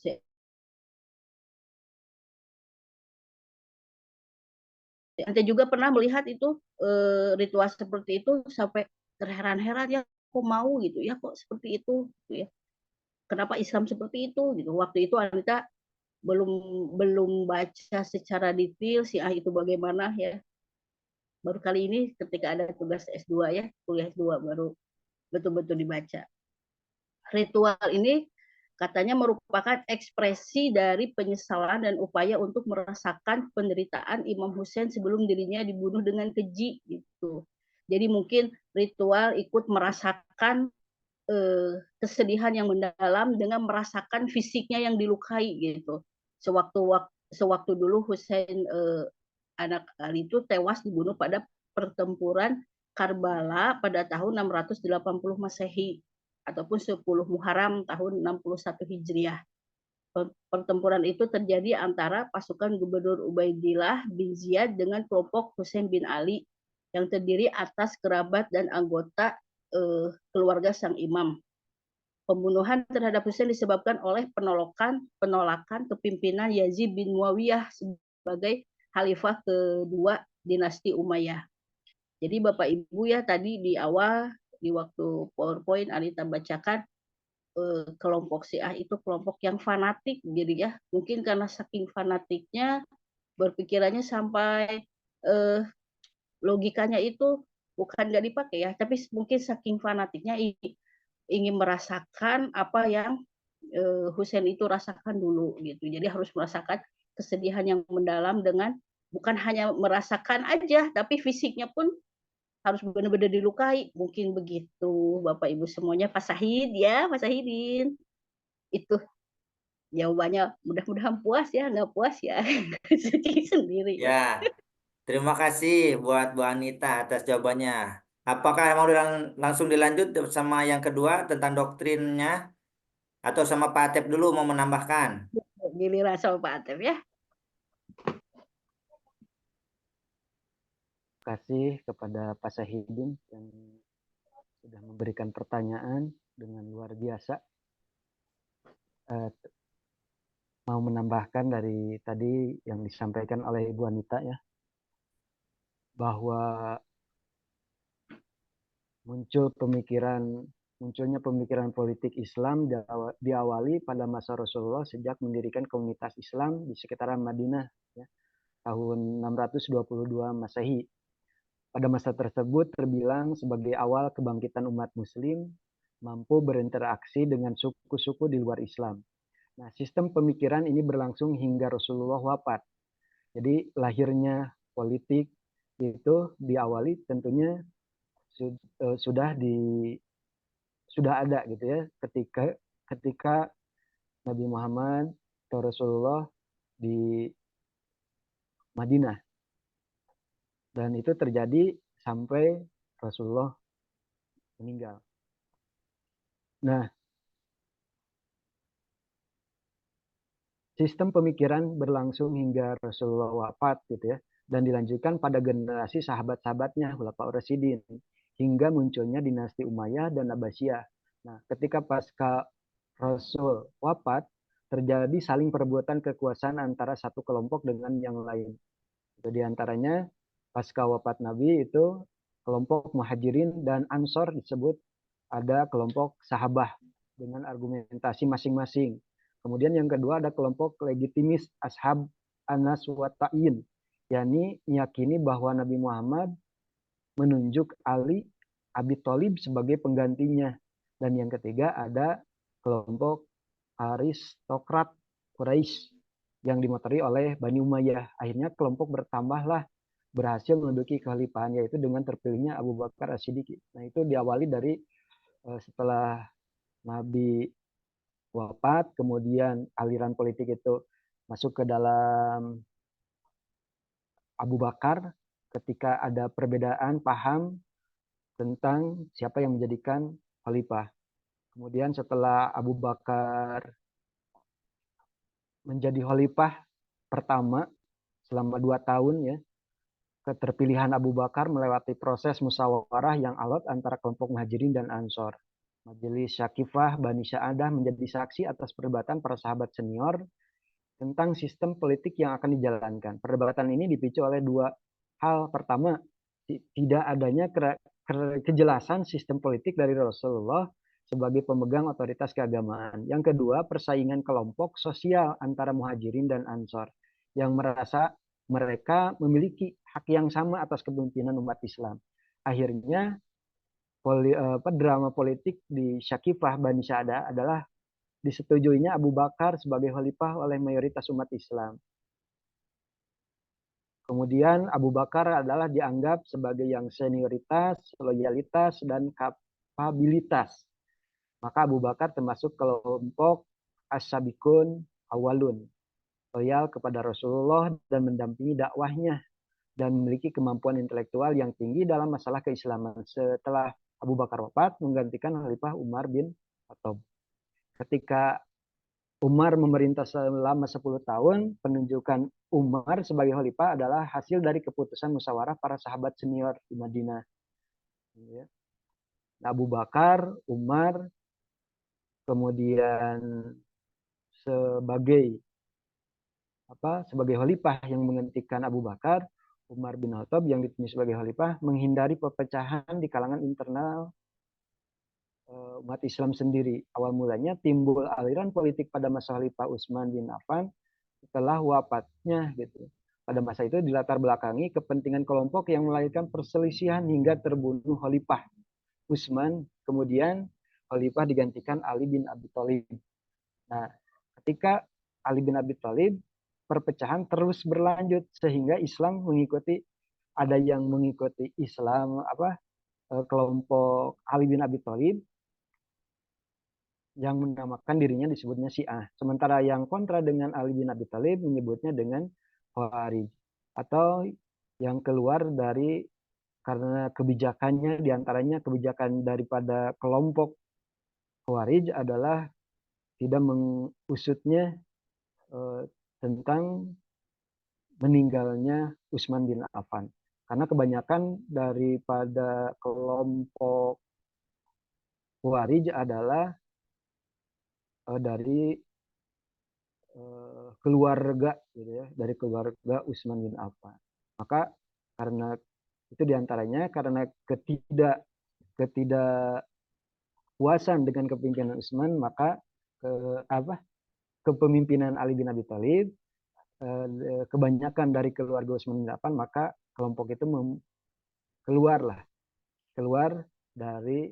Anda juga pernah melihat itu ritual seperti itu sampai terheran-heran ya kok mau gitu ya kok seperti itu gitu ya. Kenapa Islam seperti itu gitu. Waktu itu Anita belum baca secara detail Syiah itu bagaimana ya. Baru kali ini ketika ada tugas S2 ya, kuliah S2 baru betul-betul dibaca. Ritual ini katanya merupakan ekspresi dari penyesalan dan upaya untuk merasakan penderitaan Imam Husain sebelum dirinya dibunuh dengan keji gitu. Jadi mungkin ritual ikut merasakan kesedihan yang mendalam dengan merasakan fisiknya yang dilukai gitu. Sewaktu dulu Husain anak Ali itu tewas dibunuh pada pertempuran Karbala pada tahun 680 Masehi ataupun 10 Muharram tahun 61 Hijriah. Pertempuran itu terjadi antara pasukan Gubernur Ubaidillah bin Ziyad dengan kelompok Husain bin Ali yang terdiri atas kerabat dan anggota keluarga sang imam. Pembunuhan terhadap Husain disebabkan oleh penolakan kepimpinan Yazid bin Muawiyah sebagai khalifah kedua dinasti Umayyah. Jadi Bapak Ibu ya tadi di awal di waktu PowerPoint Anita bacakan kelompok Syiah itu kelompok yang fanatik jadi ya. Mungkin karena saking fanatiknya berpikirannya sampai logikanya itu bukan nggak dipakai ya, tapi mungkin saking fanatiknya ingin merasakan apa yang Husain itu rasakan dulu gitu. Jadi harus merasakan kesedihan yang mendalam dengan bukan hanya merasakan aja, tapi fisiknya pun harus benar-benar dilukai. Mungkin begitu Bapak Ibu semuanya. Pak Sahid ya, Pak Sahidin. Itu jawabannya mudah-mudahan puas ya, nggak puas ya suci sendiri. Ya, terima kasih buat Bu Anita atas jawabannya. Apakah mau langsung dilanjut sama yang kedua tentang doktrinnya atau sama Pak Atep dulu mau menambahkan? Giliran sama Pak Atep ya. Terima kasih kepada Pak Sahidin yang sudah memberikan pertanyaan dengan luar biasa. Mau menambahkan dari tadi yang disampaikan oleh Ibu Anita ya, bahwa munculnya pemikiran politik Islam diawali pada masa Rasulullah sejak mendirikan komunitas Islam di sekitaran Madinah ya, tahun 622 Masehi. Pada masa tersebut terbilang sebagai awal kebangkitan umat Muslim mampu berinteraksi dengan suku-suku di luar Islam. Nah, sistem pemikiran ini berlangsung hingga Rasulullah wafat. Jadi lahirnya politik itu diawali tentunya sudah ada gitu ya ketika Nabi Muhammad atau Rasulullah di Madinah. Dan itu terjadi sampai Rasulullah meninggal. Nah, sistem pemikiran berlangsung hingga Rasulullah wafat gitu ya, dan dilanjutkan pada generasi sahabat-sahabatnya Khulafaur Rasyidin hingga munculnya dinasti Umayyah dan Abbasiyah. Nah, ketika pasca Rasul wafat terjadi saling perebutan kekuasaan antara satu kelompok dengan yang lain. Di antaranya pasca wafat Nabi itu kelompok Muhajirin dan Ansor disebut ada kelompok Sahabah dengan argumentasi masing-masing. Kemudian yang kedua ada kelompok legitimis Ashab Anas wa Ta'in, yakni meyakini bahwa Nabi Muhammad menunjuk Ali Abi Thalib sebagai penggantinya. Dan yang ketiga ada kelompok aristokrat Quraisy yang dimotori oleh Bani Umayyah. Akhirnya kelompok bertambahlah berhasil menduduki kekhalifahan, yaitu dengan terpilihnya Abu Bakar As-Siddiq. Nah, itu diawali dari setelah Nabi wafat, kemudian aliran politik itu masuk ke dalam Abu Bakar ketika ada perbedaan paham tentang siapa yang menjadikan khalifah. Kemudian setelah Abu Bakar menjadi khalifah pertama selama 2 tahun ya, keterpilihan Abu Bakar melewati proses musyawarah yang alot antara kelompok Muhajirin dan Ansor. Majelis Syakifah Bani Sa'adah menjadi saksi atas perdebatan para sahabat senior tentang sistem politik yang akan dijalankan. Perdebatan ini dipicu oleh 2 hal. Pertama, tidak adanya kejelasan sistem politik dari Rasulullah sebagai pemegang otoritas keagamaan. Yang kedua, persaingan kelompok sosial antara Muhajirin dan Ansor yang merasa mereka memiliki hak yang sama atas kepemimpinan umat Islam. Akhirnya drama politik di Syakifah Bani Sa'adah adalah disetujuinya Abu Bakar sebagai khalifah oleh mayoritas umat Islam. Kemudian Abu Bakar adalah dianggap sebagai yang senioritas, loyalitas, dan kapabilitas. Maka Abu Bakar termasuk kelompok as-sabiqun awalun, loyal kepada Rasulullah dan mendampingi dakwahnya, dan memiliki kemampuan intelektual yang tinggi dalam masalah keislaman. Setelah Abu Bakar wafat, menggantikan Khalifah Umar bin Khattab. Ketika Umar memerintah selama 10 tahun, penunjukan Umar sebagai khalifah adalah hasil dari keputusan musyawarah para sahabat senior di Madinah. Abu Bakar, Umar, kemudian sebagai khalifah yang menggantikan Abu Bakar, Umar bin Khattab yang dipilih sebagai khalifah menghindari perpecahan di kalangan internal umat Islam sendiri. Awal mulanya timbul aliran politik pada masa Khalifah Utsman bin Affan setelah wafatnya gitu. Pada masa itu dilatar belakangi kepentingan kelompok yang melahirkan perselisihan hingga terbunuh Khalifah Utsman, kemudian Khalifah digantikan Ali bin Abi Thalib. Nah, ketika Ali bin Abi Thalib, perpecahan terus berlanjut sehingga Islam ada yang mengikuti Islam kelompok Ali bin Abi Thalib yang menamakan dirinya disebutnya Syiah. Sementara yang kontra dengan Ali bin Abi Thalib menyebutnya dengan Khawarij, atau yang keluar dari karena kebijakannya, diantaranya kebijakan daripada kelompok Khawarij adalah tidak mengusutnya tentang meninggalnya Utsman bin Affan. Karena kebanyakan daripada kelompok Khawarij adalah dari keluarga gitu ya, dari keluarga Utsman bin Affan. Maka karena itu diantaranya karena ketidakpuasan dengan kepemimpinan Utsman, maka kepemimpinan Ali bin Abi Thalib, kebanyakan dari keluarga Utsman bin Affan, maka kelompok itu keluar dari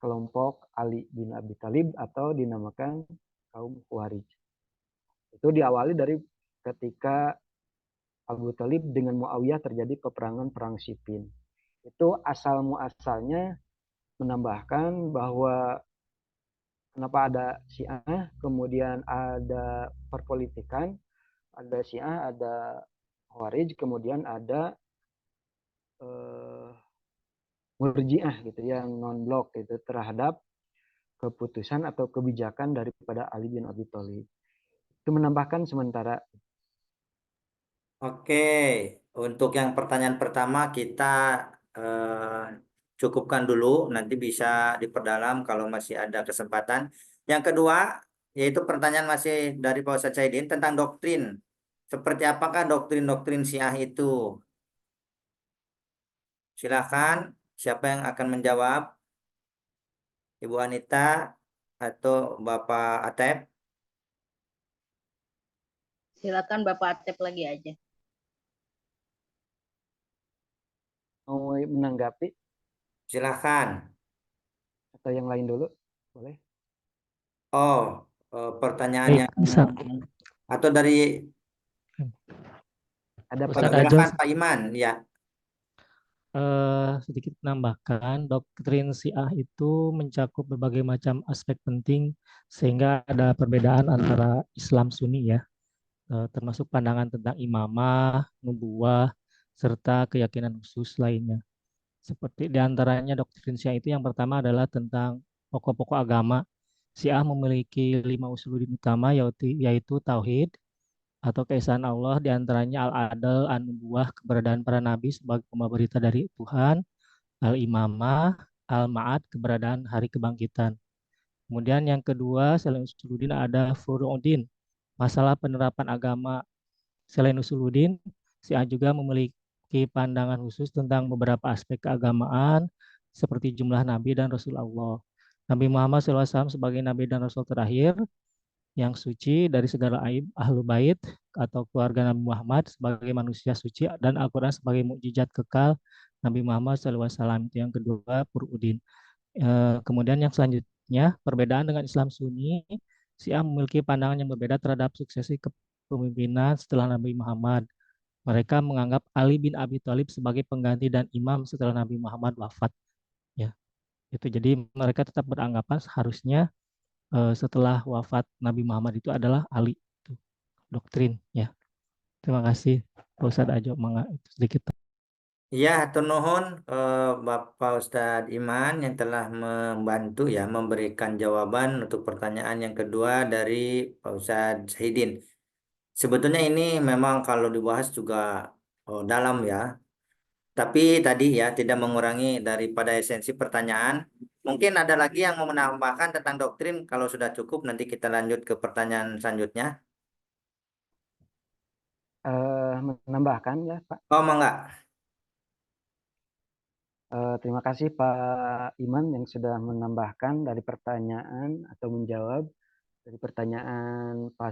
kelompok Ali bin Abi Thalib atau dinamakan kaum Khawarij. Itu diawali dari ketika Abu Thalib dengan Muawiyah terjadi peperangan Perang Siffin. Itu asal muasalnya menambahkan bahwa kenapa ada Syiah, kemudian ada perpolitikan, ada Syiah, ada Khawarij, kemudian ada Murji'ah gitu yang non-blok gitu terhadap keputusan atau kebijakan daripada Ali bin Abi Thalib. Itu menambahkan sementara. Oke, untuk yang pertanyaan pertama kita cukupkan dulu, nanti bisa diperdalam kalau masih ada kesempatan. Yang kedua, yaitu pertanyaan masih dari Pak Ustadz Saidin tentang doktrin. Seperti apakah doktrin-doktrin Syiah itu? Silakan, siapa yang akan menjawab? Ibu Anita atau Bapak Atep? Silakan Bapak Atep lagi aja. Mau menanggapi Silakan. atau yang lain dulu? Boleh? Oh, pertanyaannya atau dari Ada silakan Pak Iman, ya. sedikit menambahkan, doktrin Syiah itu mencakup berbagai macam aspek penting sehingga ada perbedaan antara Islam Sunni ya, termasuk pandangan tentang imamah, nubuwah, serta keyakinan khusus lainnya. Seperti diantaranya doktrin Syiah itu yang pertama adalah tentang pokok-pokok agama. Syiah memiliki 5 usuluddin utama yaitu tauhid atau keesaan Allah, diantaranya al-adl, an-nubuwah, keberadaan para nabi sebagai pembawa berita dari Tuhan, al-imamah, al-ma'ad, keberadaan hari kebangkitan. Kemudian yang kedua, selain usuluddin ada furu'uddin, masalah penerapan agama. Selain usuluddin, Syiah juga memiliki pandangan khusus tentang beberapa aspek keagamaan seperti jumlah nabi dan rasul Allah. Nabi Muhammad SAW sebagai nabi dan rasul terakhir yang suci dari segala aib, ahlu bait atau keluarga Nabi Muhammad sebagai manusia suci, dan Al-Quran sebagai mukjizat kekal Nabi Muhammad SAW. Itu yang kedua, Furu'uddin. Kemudian yang selanjutnya, perbedaan dengan Islam Sunni, Syiah memiliki pandangan yang berbeda terhadap suksesi kepemimpinan setelah Nabi Muhammad. Mereka menganggap Ali bin Abi Thalib sebagai pengganti dan imam setelah Nabi Muhammad wafat. Ya, itu jadi mereka tetap beranggapan seharusnya setelah wafat Nabi Muhammad itu adalah Ali. Itu doktrin ya. Terima kasih Pak Ustadz Ajo, mangga itu sedikit. Ya, hatur nuhun Bapak Ustadz Iman yang telah membantu ya memberikan jawaban untuk pertanyaan yang kedua dari Pak Ustadz Zahidin. Sebetulnya ini memang kalau dibahas juga dalam ya. Tapi tadi ya tidak mengurangi daripada esensi pertanyaan. Mungkin ada lagi yang mau menambahkan tentang doktrin. Kalau sudah cukup nanti kita lanjut ke pertanyaan selanjutnya. Menambahkan ya Pak. Oh, enggak. Terima kasih Pak Iman yang sudah menambahkan dari pertanyaan atau menjawab dari pertanyaan Pak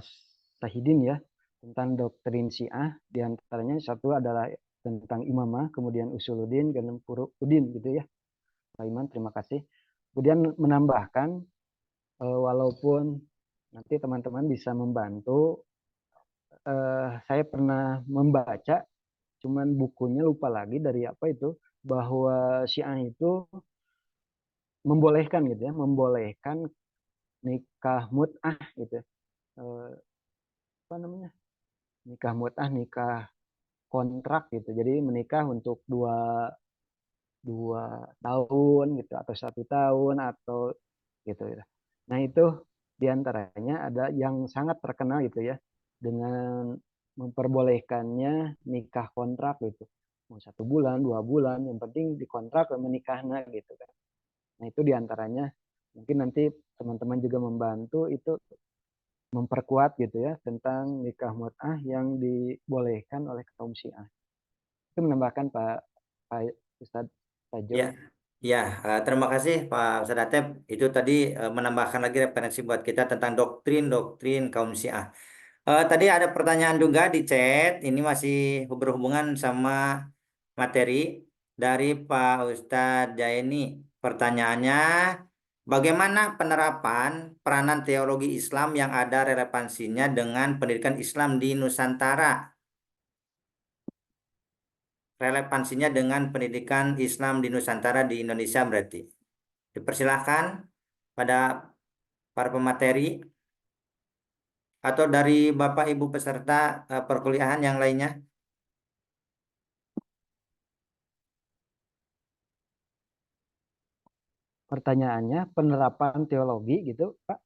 Sahidin ya tentang doktrin Syiah. Di antaranya satu adalah tentang imamah, kemudian usuluddin, dan furu'uddin gitu ya. Pak Iman, terima kasih. Kemudian menambahkan walaupun nanti teman-teman bisa membantu, saya pernah membaca, cuman bukunya lupa lagi dari apa itu, bahwa Syiah itu membolehkan gitu ya, membolehkan nikah mut'ah gitu. Apa namanya? Nikah mut'ah, nikah kontrak gitu. Jadi menikah untuk dua tahun gitu atau 1 tahun atau gitu ya. Nah itu diantaranya ada yang sangat terkenal gitu ya dengan memperbolehkannya nikah kontrak gitu. Mau 1 bulan, 2 bulan, yang penting dikontrak menikahnya gitu kan. Nah itu diantaranya mungkin nanti teman-teman juga membantu itu memperkuat gitu ya tentang nikah mut'ah yang dibolehkan oleh kaum Syiah. Itu menambahkan Pak Ustadz Tajo. Ya, ya. Terima kasih Pak Ustadz Atep. Itu tadi menambahkan lagi referensi buat kita tentang doktrin kaum Syiah. Tadi ada pertanyaan juga di chat. Ini masih berhubungan sama materi dari Pak Ustadz Jaini. Pertanyaannya, bagaimana penerapan peranan teologi Islam yang ada relevansinya dengan pendidikan Islam di Nusantara? Relevansinya dengan pendidikan Islam di Nusantara di Indonesia berarti. Dipersilahkan pada para pemateri atau dari Bapak Ibu peserta perkuliahan yang lainnya. Pertanyaannya penerapan teologi gitu Pak.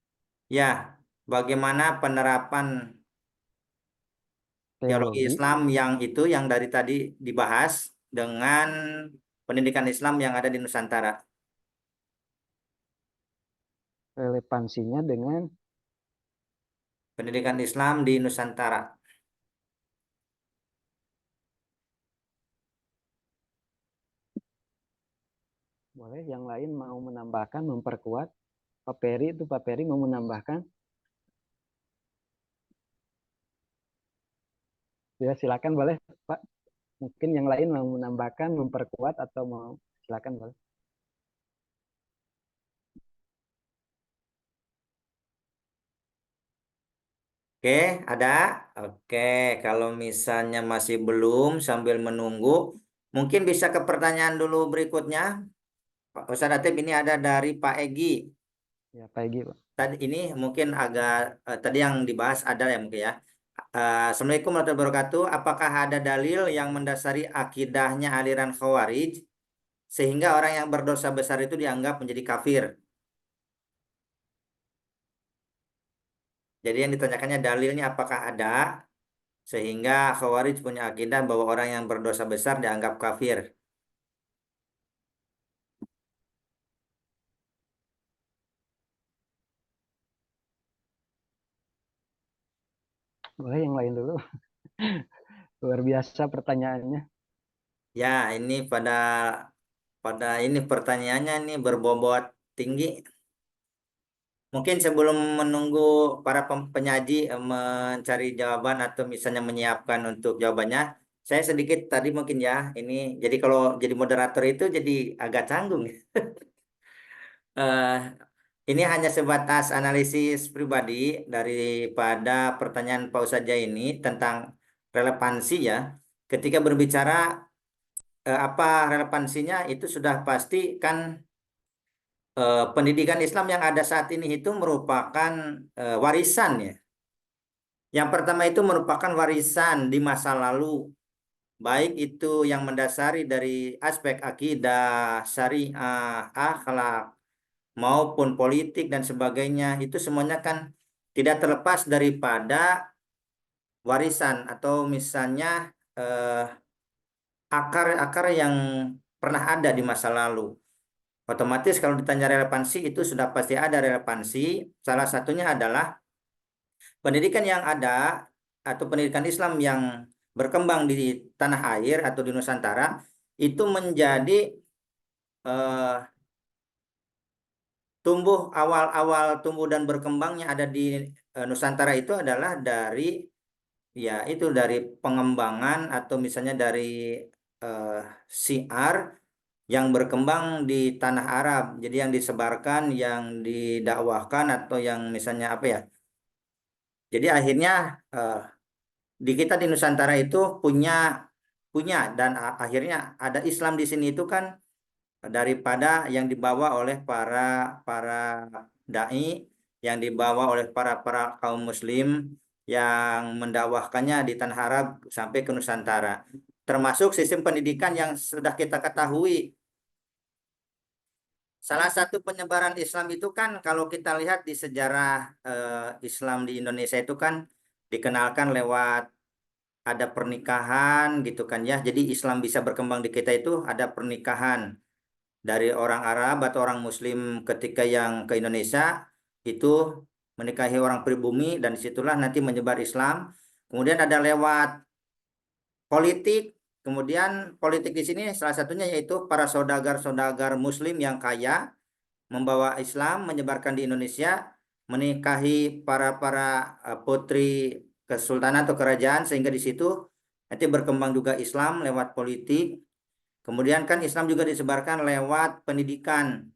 Ya, bagaimana penerapan teologi Islam yang itu yang dari tadi dibahas dengan pendidikan Islam yang ada di Nusantara. Relevansinya dengan Pendidikan Islam di Nusantara. boleh yang lain mau menambahkan, memperkuat. Pak Peri mau menambahkan. Ya silakan boleh Pak. Mungkin yang lain mau menambahkan, memperkuat atau mau silakan boleh. Oke, ada? Oke, kalau misalnya masih belum sambil menunggu, Mungkin bisa ke pertanyaan dulu berikutnya. Pak Ustadz Atib, ini ada dari Pak Egi. Ya, Pak Egi, Pak. Tadi ini mungkin agak tadi yang dibahas ada ya mungkin ya. Assalamualaikum warahmatullahi wabarakatuh. Apakah ada dalil yang mendasari akidahnya aliran Khawarij sehingga orang yang berdosa besar itu dianggap menjadi kafir? Jadi yang ditanyakannya dalilnya apakah ada sehingga Khawarij punya akidah bahwa orang yang berdosa besar dianggap kafir. Boleh yang lain dulu. Luar biasa pertanyaannya. Ya, ini pada ini pertanyaannya nih berbobot tinggi. Mungkin sebelum menunggu para penyaji mencari jawaban atau misalnya menyiapkan untuk jawabannya, saya sedikit tadi mungkin ya, ini jadi kalau jadi moderator itu jadi agak canggung. Eh, ini hanya sebatas analisis pribadi daripada pertanyaan Pak Ustadz ini tentang relevansi ya. Ketika berbicara apa relevansinya itu sudah pasti kan pendidikan Islam yang ada saat ini itu merupakan warisan ya. Yang pertama itu merupakan warisan di masa lalu, baik itu yang mendasari dari aspek akidah, syariah, akhlak, maupun politik dan sebagainya. Itu semuanya kan tidak terlepas daripada warisan atau misalnya akar-akar yang pernah ada di masa lalu. Otomatis kalau ditanya relevansi itu sudah pasti ada relevansi. Salah satunya adalah pendidikan yang ada atau pendidikan Islam yang berkembang di tanah air atau di Nusantara itu menjadi awal tumbuh dan berkembangnya ada di Nusantara itu adalah dari ya itu dari pengembangan atau misalnya dari syiar yang berkembang di tanah Arab. Jadi yang disebarkan, yang didakwahkan atau yang misalnya apa ya. Jadi akhirnya di kita di Nusantara itu punya dan akhirnya ada Islam di sini itu kan daripada yang dibawa oleh para dai, yang dibawa oleh para kaum muslim yang mendakwahkannya di tanah Arab sampai ke Nusantara. Termasuk sistem pendidikan yang sudah kita ketahui. Salah satu penyebaran Islam itu kan kalau kita lihat di sejarah Islam di Indonesia itu kan dikenalkan lewat ada pernikahan gitu kan ya. Jadi Islam bisa berkembang di kita itu ada pernikahan dari orang Arab atau orang Muslim ketika yang ke Indonesia itu menikahi orang pribumi dan disitulah nanti menyebar Islam. Kemudian ada lewat politik. Kemudian politik di sini salah satunya yaitu para saudagar-saudagar Muslim yang kaya membawa Islam menyebarkan di Indonesia, menikahi para putri kesultanan atau kerajaan sehingga di situ nanti berkembang juga Islam lewat politik. Kemudian kan Islam juga disebarkan lewat pendidikan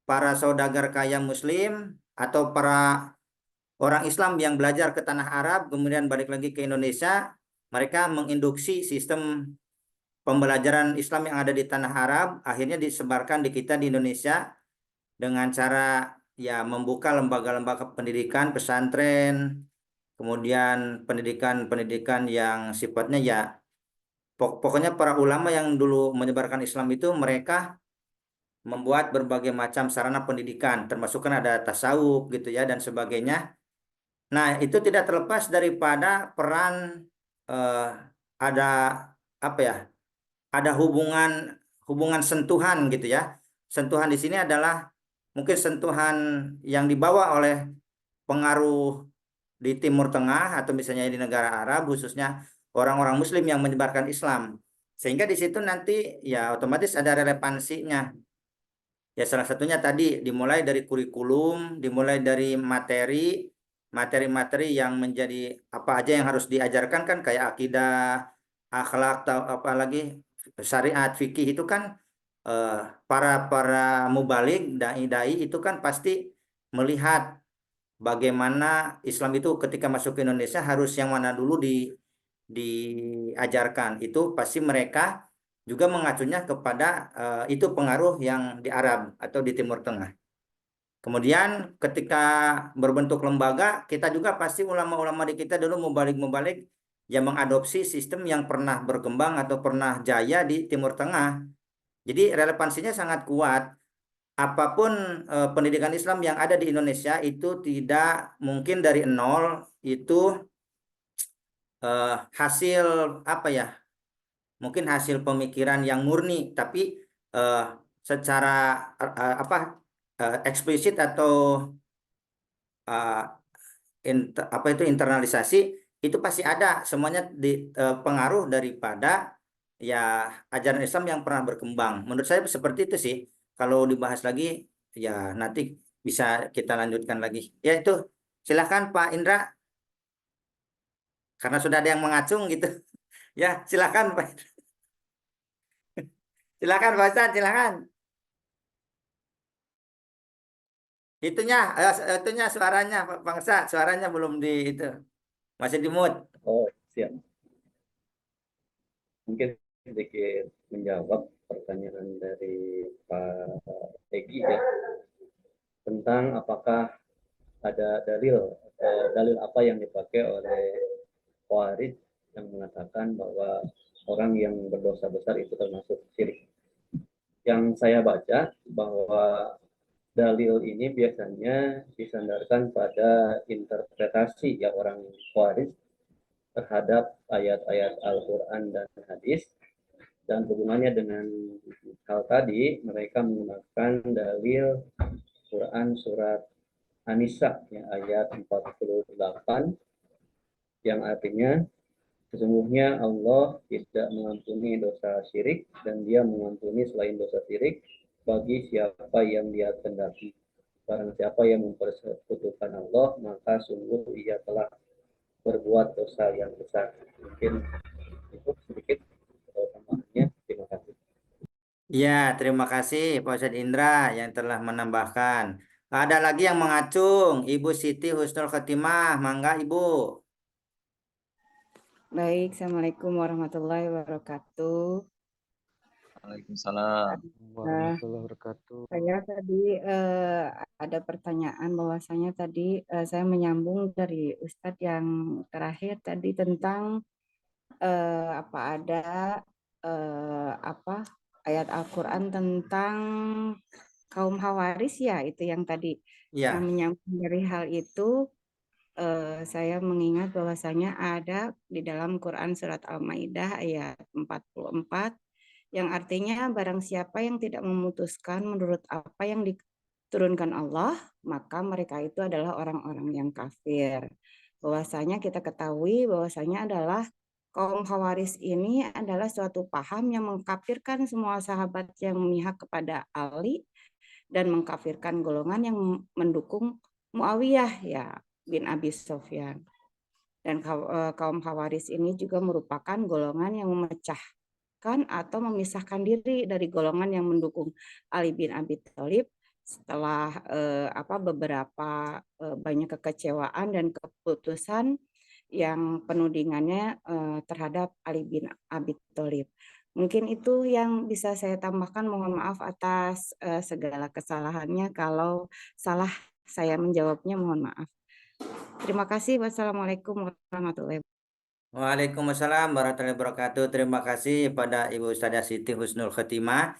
para saudagar kaya Muslim atau para orang Islam yang belajar ke tanah Arab kemudian balik lagi ke Indonesia, mereka menginduksi sistem pembelajaran Islam yang ada di tanah Arab akhirnya disebarkan di kita di Indonesia dengan cara ya membuka lembaga-lembaga pendidikan, pesantren, kemudian pendidikan-pendidikan yang sifatnya ya pokoknya para ulama yang dulu menyebarkan Islam itu mereka membuat berbagai macam sarana pendidikan, termasuk kan ada tasawuf gitu ya dan sebagainya. Nah, itu tidak terlepas daripada peran ada apa ya? Ada hubungan sentuhan gitu ya. Sentuhan di sini adalah mungkin sentuhan yang dibawa oleh pengaruh di Timur Tengah atau misalnya di negara Arab khususnya orang-orang Muslim yang menyebarkan Islam. Sehingga di situ nanti ya otomatis ada relevansinya. Ya salah satunya tadi dimulai dari kurikulum, dimulai dari materi-materi yang menjadi apa aja yang harus diajarkan kan kayak akidah, akhlak, atau apalagi syariat, fikih itu kan para mubalik, dai-dai itu kan pasti melihat bagaimana Islam itu ketika masuk ke Indonesia harus yang mana dulu diajarkan. Itu pasti mereka juga mengacunya kepada itu pengaruh yang di Arab atau di Timur Tengah. Kemudian ketika berbentuk lembaga, kita juga pasti ulama-ulama di kita dulu mubalik-mubalik yang mengadopsi sistem yang pernah berkembang atau pernah jaya di Timur Tengah. Jadi relevansinya sangat kuat. Apapun pendidikan Islam yang ada di Indonesia itu tidak mungkin dari nol, itu hasil apa ya? Mungkin hasil pemikiran yang murni, tapi secara eksplisit atau apa itu internalisasi itu pasti ada, semuanya pengaruh daripada ya ajaran Islam yang pernah berkembang. Menurut saya seperti itu sih. Kalau dibahas lagi ya nanti bisa kita lanjutkan lagi. Ya itu, silakan Pak Indra, karena sudah ada yang mengacung gitu. Ya silakan Pak. Silakan Pak Ustadz, silakan. Itunya suaranya Pak Bangsa, suaranya belum di itu. Masih di mute. Oh, siap. Mungkin sedikit menjawab pertanyaan dari Pak Egi ya, tentang apakah ada dalil apa yang dipakai oleh Khawarij yang mengatakan bahwa orang yang berdosa besar itu termasuk syirik. Yang saya baca bahwa dalil ini biasanya disandarkan pada interpretasi ya orang Khawarij terhadap ayat-ayat Al-Quran dan hadis, dan hubungannya dengan hal tadi mereka menggunakan dalil Quran surat An-Nisa ya, ayat 48 yang artinya sesungguhnya Allah tidak mengampuni dosa syirik dan Dia mengampuni selain dosa syirik bagi siapa yang Dia kehendaki. Barang siapa yang mempersekutukan Allah, maka sungguh ia telah berbuat dosa yang besar. Mungkin itu sedikit tambahannya. Terima kasih. Ya, terima kasih Pak Ustadz Indra yang telah menambahkan. Ada lagi yang mengacung, Ibu Siti Husnul Khotimah, mangga Ibu. Baik, Assalamualaikum warahmatullahi wabarakatuh. Waalaikumsalam. Warahmatullahi wabarakatuh. Saya tadi ada pertanyaan bahwasanya tadi saya menyambung dari Ustadz yang terakhir tadi tentang ayat Al-Quran tentang kaum Hawaris ya, itu yang tadi. Ya. Nah, menyambung dari hal itu saya mengingat bahwasanya ada di dalam Quran surat Al-Maidah ayat 44 yang artinya barang siapa yang tidak memutuskan menurut apa yang diturunkan Allah, maka mereka itu adalah orang-orang yang kafir. Bahwasanya kita ketahui bahwasanya adalah kaum Khawaris ini adalah suatu paham yang mengkafirkan semua sahabat yang memihak kepada Ali dan mengkafirkan golongan yang mendukung Muawiyah ya bin Abi Sufyan. Dan kaum Khawaris ini juga merupakan golongan yang memecahkan atau memisahkan diri dari golongan yang mendukung Ali bin Abi Thalib setelah beberapa banyak kekecewaan dan keputusan yang penudingannya terhadap Ali bin Abi Thalib. Mungkin itu yang bisa saya tambahkan. Mohon maaf atas segala kesalahannya. Kalau salah saya menjawabnya, mohon maaf. Terima kasih. Wassalamualaikum warahmatullahi wabarakatuh. Waalaikumsalam warahmatullahi wabarakatuh. Terima kasih pada Ibu Ustadzah Siti Husnul Khotimah.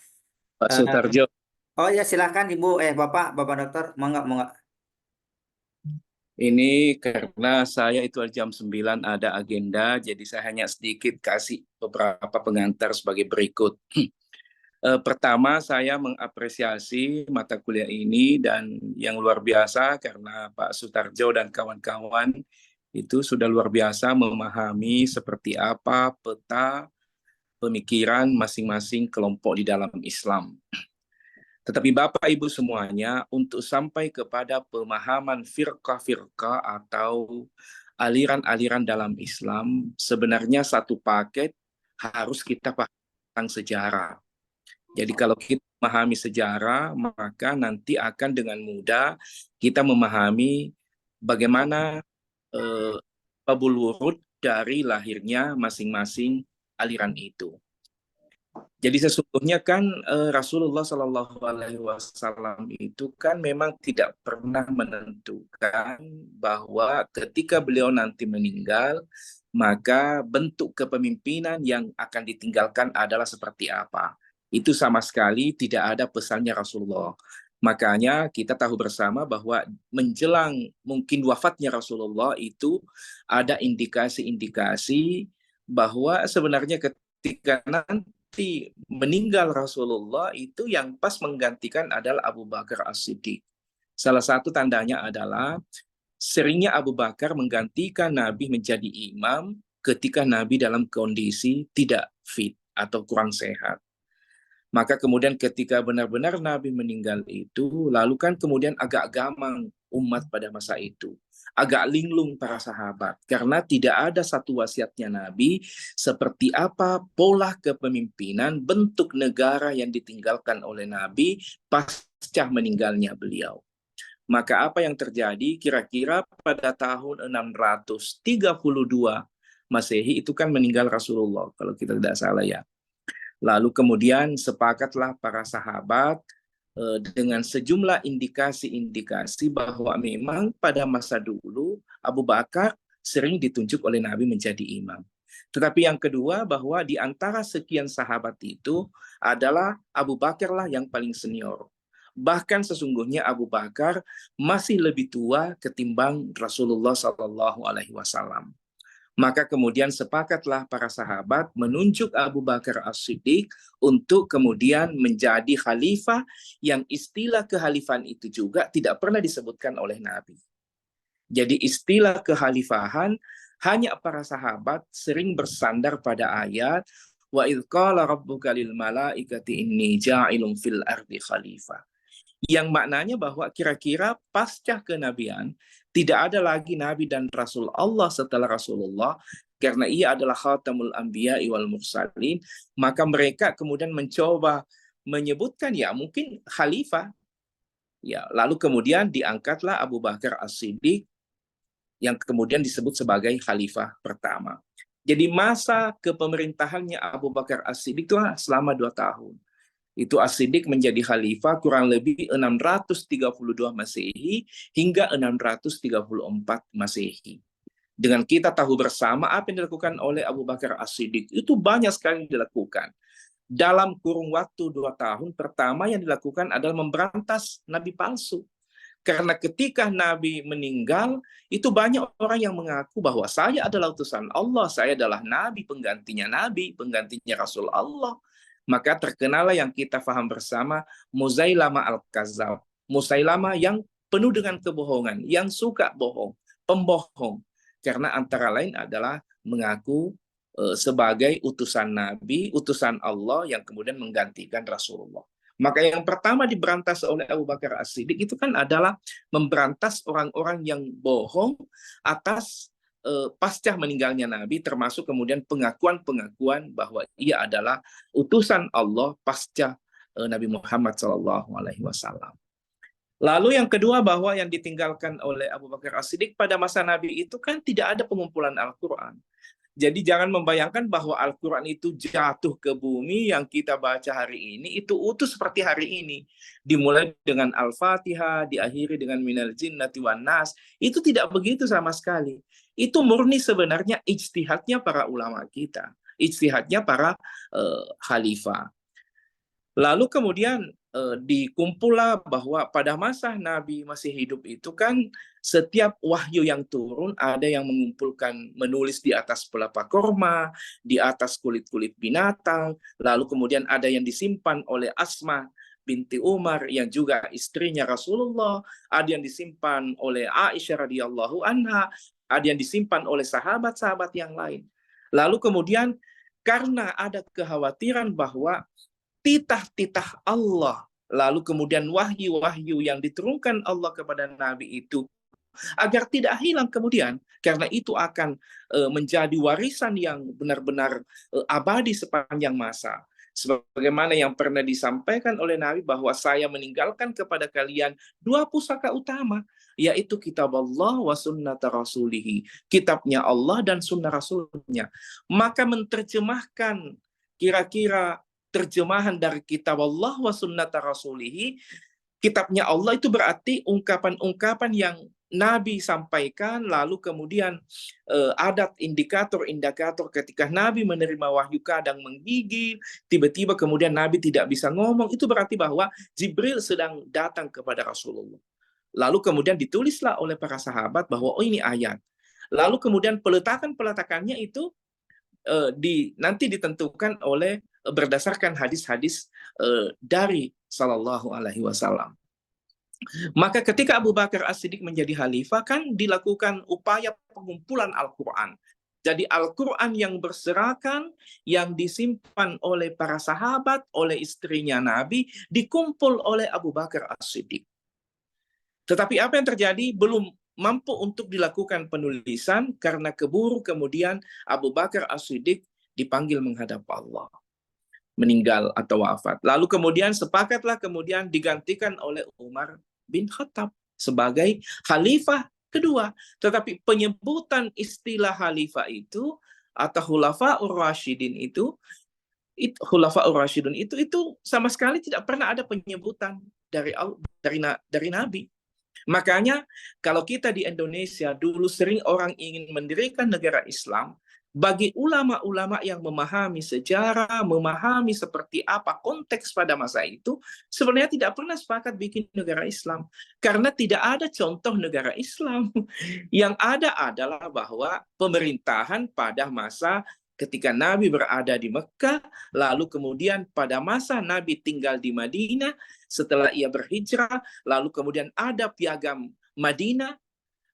Pak Sutarjo. Oh ya, silakan Ibu, Bapak Dokter, monggo. Ini karena saya itu jam 9 ada agenda, jadi saya hanya sedikit kasih beberapa pengantar sebagai berikut. Pertama, saya mengapresiasi mata kuliah ini dan yang luar biasa karena Pak Sutarjo dan kawan-kawan itu sudah luar biasa memahami seperti apa peta pemikiran masing-masing kelompok di dalam Islam. Tetapi Bapak Ibu semuanya, untuk sampai kepada pemahaman firqah-firqah atau aliran-aliran dalam Islam, sebenarnya satu paket harus kita pahami tentang sejarah. Jadi kalau kita memahami sejarah, maka nanti akan dengan mudah kita memahami bagaimana babul wurud dari lahirnya masing-masing aliran itu. Jadi sesungguhnya kan Rasulullah Shallallahu Alaihi Wasallam itu kan memang tidak pernah menentukan bahwa ketika beliau nanti meninggal, maka bentuk kepemimpinan yang akan ditinggalkan adalah seperti apa. Itu sama sekali tidak ada pesannya Rasulullah. Makanya kita tahu bersama bahwa menjelang mungkin wafatnya Rasulullah itu ada indikasi-indikasi bahwa sebenarnya ketika nanti meninggal Rasulullah itu yang pas menggantikan adalah Abu Bakar As-Siddiq. Salah satu tandanya adalah seringnya Abu Bakar menggantikan Nabi menjadi imam ketika Nabi dalam kondisi tidak fit atau kurang sehat. Maka kemudian ketika benar-benar Nabi meninggal itu, lalu kan kemudian agak gamang umat pada masa itu. Agak linglung para sahabat. Karena tidak ada satu wasiatnya Nabi seperti apa pola kepemimpinan bentuk negara yang ditinggalkan oleh Nabi pasca meninggalnya beliau. Maka apa yang terjadi kira-kira pada tahun 632 Masehi itu kan meninggal Rasulullah kalau kita tidak salah ya. Lalu kemudian sepakatlah para sahabat dengan sejumlah indikasi-indikasi bahwa memang pada masa dulu Abu Bakar sering ditunjuk oleh Nabi menjadi imam. Tetapi yang kedua bahwa di antara sekian sahabat itu adalah Abu Bakarlah yang paling senior. Bahkan sesungguhnya Abu Bakar masih lebih tua ketimbang Rasulullah SAW. Maka kemudian sepakatlah para sahabat menunjuk Abu Bakar As-Siddiq untuk kemudian menjadi khalifah yang istilah kekhalifahan itu juga tidak pernah disebutkan oleh Nabi. Jadi istilah kekhalifahan hanya para sahabat sering bersandar pada ayat wa idz qala rabbuka lil malaikati inni ja'ilun fil ardi khalifah. Yang maknanya bahwa kira-kira pasca kenabian tidak ada lagi nabi dan rasul Allah setelah Rasulullah karena ia adalah khatamul anbiya wal mursalin, maka mereka kemudian mencoba menyebutkan ya mungkin khalifah. Ya, lalu kemudian diangkatlah Abu Bakar As-Siddiq yang kemudian disebut sebagai khalifah pertama. Jadi masa kepemerintahannya Abu Bakar As-Siddiq itu selama 2 tahun. Itu As-Siddiq menjadi khalifah kurang lebih 632 Masehi hingga 634 Masehi. Dengan kita tahu bersama apa yang dilakukan oleh Abu Bakar As-Siddiq itu banyak sekali dilakukan. Dalam kurun waktu 2 tahun pertama yang dilakukan adalah memberantas nabi palsu. Karena ketika Nabi meninggal, itu banyak orang yang mengaku bahwa saya adalah utusan Allah, saya adalah Nabi, penggantinya Rasul Allah. Maka terkenalah yang kita paham bersama Musailamah al-Kazzab. Musailamah yang penuh dengan kebohongan, yang suka bohong, pembohong. Karena antara lain adalah mengaku sebagai utusan Nabi, utusan Allah yang kemudian menggantikan Rasulullah. Maka yang pertama diberantas oleh Abu Bakar As-Siddiq itu kan adalah memberantas orang-orang yang bohong atas pasca meninggalnya Nabi, termasuk kemudian pengakuan-pengakuan bahwa ia adalah utusan Allah pasca Nabi Muhammad SAW. Lalu yang kedua bahwa yang ditinggalkan oleh Abu Bakar As-Siddiq pada masa Nabi itu kan tidak ada pengumpulan Al-Quran. Jadi jangan membayangkan bahwa Al-Quran itu jatuh ke bumi yang kita baca hari ini, itu utuh seperti hari ini. Dimulai dengan Al-Fatihah, diakhiri dengan Minal Jinnati wan Nas. Itu tidak begitu sama sekali. Itu murni sebenarnya ijtihadnya para ulama kita. Ijtihadnya para khalifah. Lalu kemudian dikumpullah bahwa pada masa Nabi masih hidup itu kan setiap wahyu yang turun ada yang mengumpulkan menulis di atas pelapa korma, di atas kulit-kulit binatang, lalu kemudian ada yang disimpan oleh Asma binti Umar yang juga istrinya Rasulullah, ada yang disimpan oleh Aisyah radhiyallahu anha, ada yang disimpan oleh sahabat-sahabat yang lain. Lalu kemudian karena ada kekhawatiran bahwa titah-titah Allah, lalu kemudian wahyu-wahyu yang diturunkan Allah kepada Nabi itu agar tidak hilang kemudian, karena itu akan menjadi warisan yang benar-benar abadi sepanjang masa. Sebagaimana yang pernah disampaikan oleh Nabi bahwa saya meninggalkan kepada kalian 2 pusaka utama, yaitu kitab Allah wa sunnata rasulihi, kitabnya Allah dan sunnah rasulnya. Maka menerjemahkan kira-kira terjemahan dari kitab Allah wa sunnata rasulihi, kitabnya Allah itu berarti ungkapan-ungkapan yang Nabi sampaikan, lalu kemudian ada indikator-indikator ketika Nabi menerima wahyu kadang menggigil, tiba-tiba kemudian Nabi tidak bisa ngomong, itu berarti bahwa Jibril sedang datang kepada Rasulullah. Lalu kemudian ditulislah oleh para sahabat bahwa oh ini ayat. Lalu kemudian peletakannya itu nanti ditentukan oleh berdasarkan hadis-hadis dari Sallallahu Alaihi Wasallam. Maka ketika Abu Bakar As-Siddiq menjadi khalifah kan dilakukan upaya pengumpulan Al-Quran. Jadi Al-Quran yang berserakan, yang disimpan oleh para sahabat, oleh istrinya Nabi, dikumpul oleh Abu Bakar As-Siddiq. Tetapi apa yang terjadi? Belum mampu untuk dilakukan penulisan karena keburu kemudian Abu Bakar As-Siddiq dipanggil menghadap Allah. Meninggal atau wafat. Lalu kemudian sepakatlah kemudian digantikan oleh Umar bin Khattab sebagai khalifah kedua. Tetapi penyebutan istilah khalifah itu atau Khulafaur Rasyidin itu sama sekali tidak pernah ada penyebutan dari Nabi. Makanya kalau kita di Indonesia dulu sering orang ingin mendirikan negara Islam, bagi ulama-ulama yang memahami sejarah, memahami seperti apa konteks pada masa itu, sebenarnya tidak pernah sepakat bikin negara Islam. Karena tidak ada contoh negara Islam. Yang ada adalah bahwa pemerintahan pada masa ketika Nabi berada di Mekah, lalu kemudian pada masa Nabi tinggal di Madinah, setelah ia berhijrah, lalu kemudian ada piagam Madinah,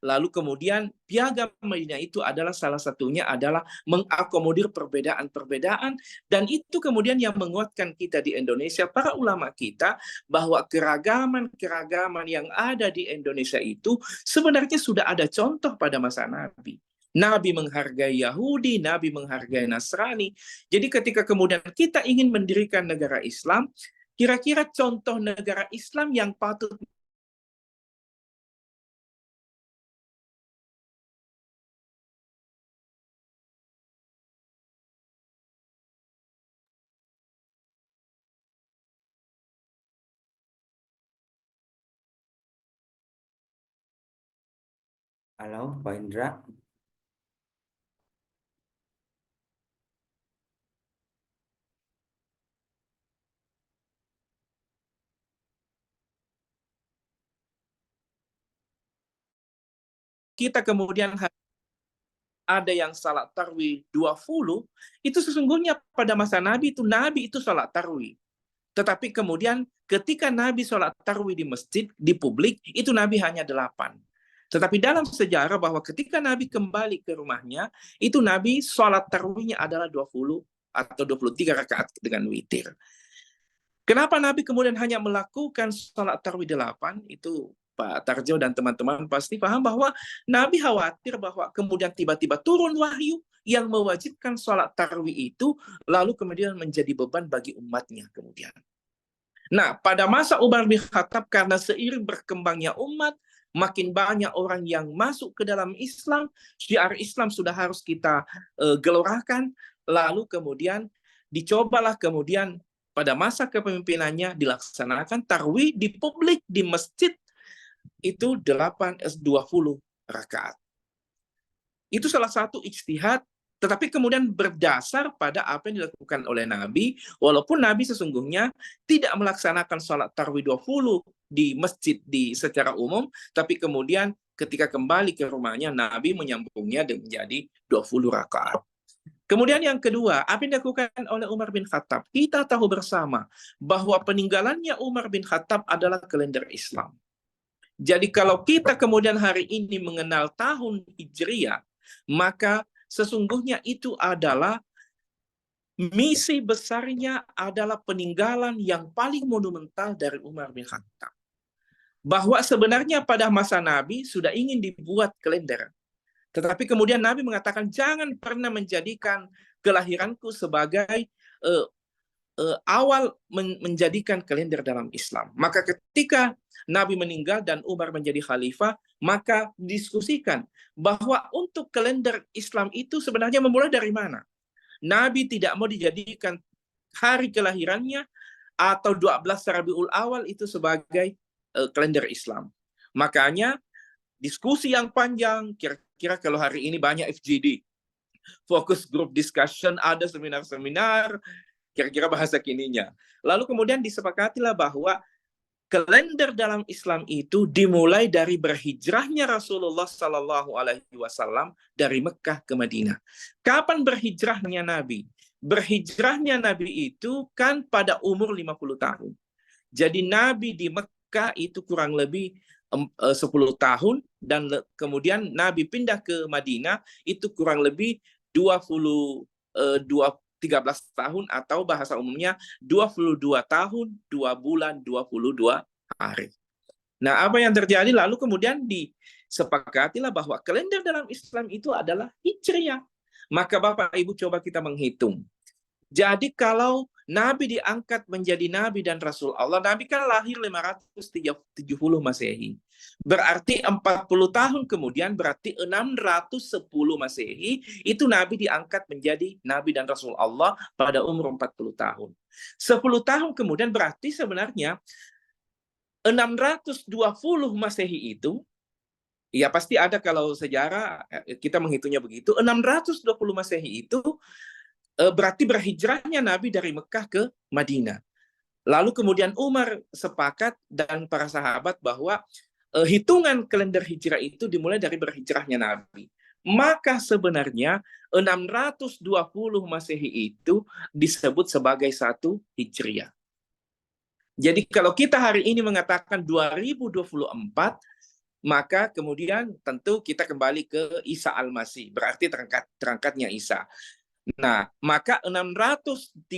lalu kemudian piagam Madinah itu adalah salah satunya adalah mengakomodir perbedaan-perbedaan, dan itu kemudian yang menguatkan kita di Indonesia, para ulama kita, bahwa keragaman-keragaman yang ada di Indonesia itu sebenarnya sudah ada contoh pada masa Nabi. Nabi menghargai Yahudi, Nabi menghargai Nasrani. Jadi ketika kemudian kita ingin mendirikan negara Islam, kira-kira contoh negara Islam yang patut Halo, Pak Indra. kita kemudian ada yang salat tarawih 20, itu sesungguhnya pada masa Nabi itu salat tarawih. Tetapi kemudian ketika Nabi salat tarawih di masjid, di publik, itu Nabi hanya 8. Tetapi dalam sejarah bahwa ketika Nabi kembali ke rumahnya, itu Nabi salat tarawihnya adalah 20 atau 23 rakaat dengan witir. Kenapa Nabi kemudian hanya melakukan salat tarawih 8? Itu Pak Tarjo dan teman-teman pasti paham bahwa Nabi khawatir bahwa kemudian tiba-tiba turun wahyu yang mewajibkan sholat tarawih itu, lalu kemudian menjadi beban bagi umatnya kemudian. Nah, pada masa Umar bin Khattab, karena seiring berkembangnya umat, makin banyak orang yang masuk ke dalam Islam, syiar Islam sudah harus kita gelorakan, lalu kemudian dicobalah kemudian pada masa kepemimpinannya dilaksanakan tarawih di publik, di masjid, itu 20 rakaat. Itu salah satu ijtihad, tetapi kemudian berdasar pada apa yang dilakukan oleh Nabi, walaupun Nabi sesungguhnya tidak melaksanakan sholat tarawih 20 di masjid secara umum, tapi kemudian ketika kembali ke rumahnya, Nabi menyambungnya menjadi 20 rakaat. Kemudian yang kedua, apa yang dilakukan oleh Umar bin Khattab? Kita tahu bersama bahwa peninggalannya Umar bin Khattab adalah kalender Islam. Jadi kalau kita kemudian hari ini mengenal tahun Hijriah, maka sesungguhnya itu adalah misi besarnya adalah peninggalan yang paling monumental dari Umar bin Khattab. Bahwa sebenarnya pada masa Nabi sudah ingin dibuat kalender. Tetapi kemudian Nabi mengatakan jangan pernah menjadikan kelahiranku sebagai awal menjadikan kalender dalam Islam. Maka ketika Nabi meninggal dan Umar menjadi khalifah, maka diskusikan bahwa untuk kalender Islam itu sebenarnya memulai dari mana. Nabi tidak mau dijadikan hari kelahirannya atau 12 Rabiul Awal itu sebagai kalender Islam. Makanya diskusi yang panjang, kira-kira kalau hari ini banyak FGD, focus group discussion, ada seminar-seminar, kira-kira bahasa kininya. Lalu kemudian disepakatilah bahwa kalender dalam Islam itu dimulai dari berhijrahnya Rasulullah Sallallahu Alaihi Wasallam dari Mekah ke Madinah. Kapan berhijrahnya Nabi? Berhijrahnya Nabi itu kan pada umur 50 tahun. Jadi Nabi di Mekah itu kurang lebih 10 tahun, dan kemudian Nabi pindah ke Madinah itu kurang lebih 13 tahun, atau bahasa umumnya 22 tahun, 2 bulan, 22 hari. Nah, apa yang terjadi? Lalu kemudian disepakatilah bahwa kalender dalam Islam itu adalah Hijriah. Maka Bapak Ibu coba kita menghitung. Jadi kalau Nabi diangkat menjadi Nabi dan Rasul Allah, Nabi kan lahir 570 Masehi. Berarti 40 tahun kemudian, berarti 610 Masehi, itu Nabi diangkat menjadi Nabi dan Rasul Allah pada umur 40 tahun. 10 tahun kemudian berarti sebenarnya 620 Masehi itu, ya pasti ada kalau sejarah kita menghitungnya begitu, 620 Masehi itu berarti berhijrahnya Nabi dari Mekah ke Madinah. Lalu kemudian Umar sepakat dan para sahabat bahwa hitungan kalender hijrah itu dimulai dari berhijrahnya Nabi. Maka sebenarnya 620 Masehi itu disebut sebagai satu Hijriah. Jadi kalau kita hari ini mengatakan 2024, maka kemudian tentu kita kembali ke Isa Al-Masih, berarti terangkatnya Isa. Nah, maka 630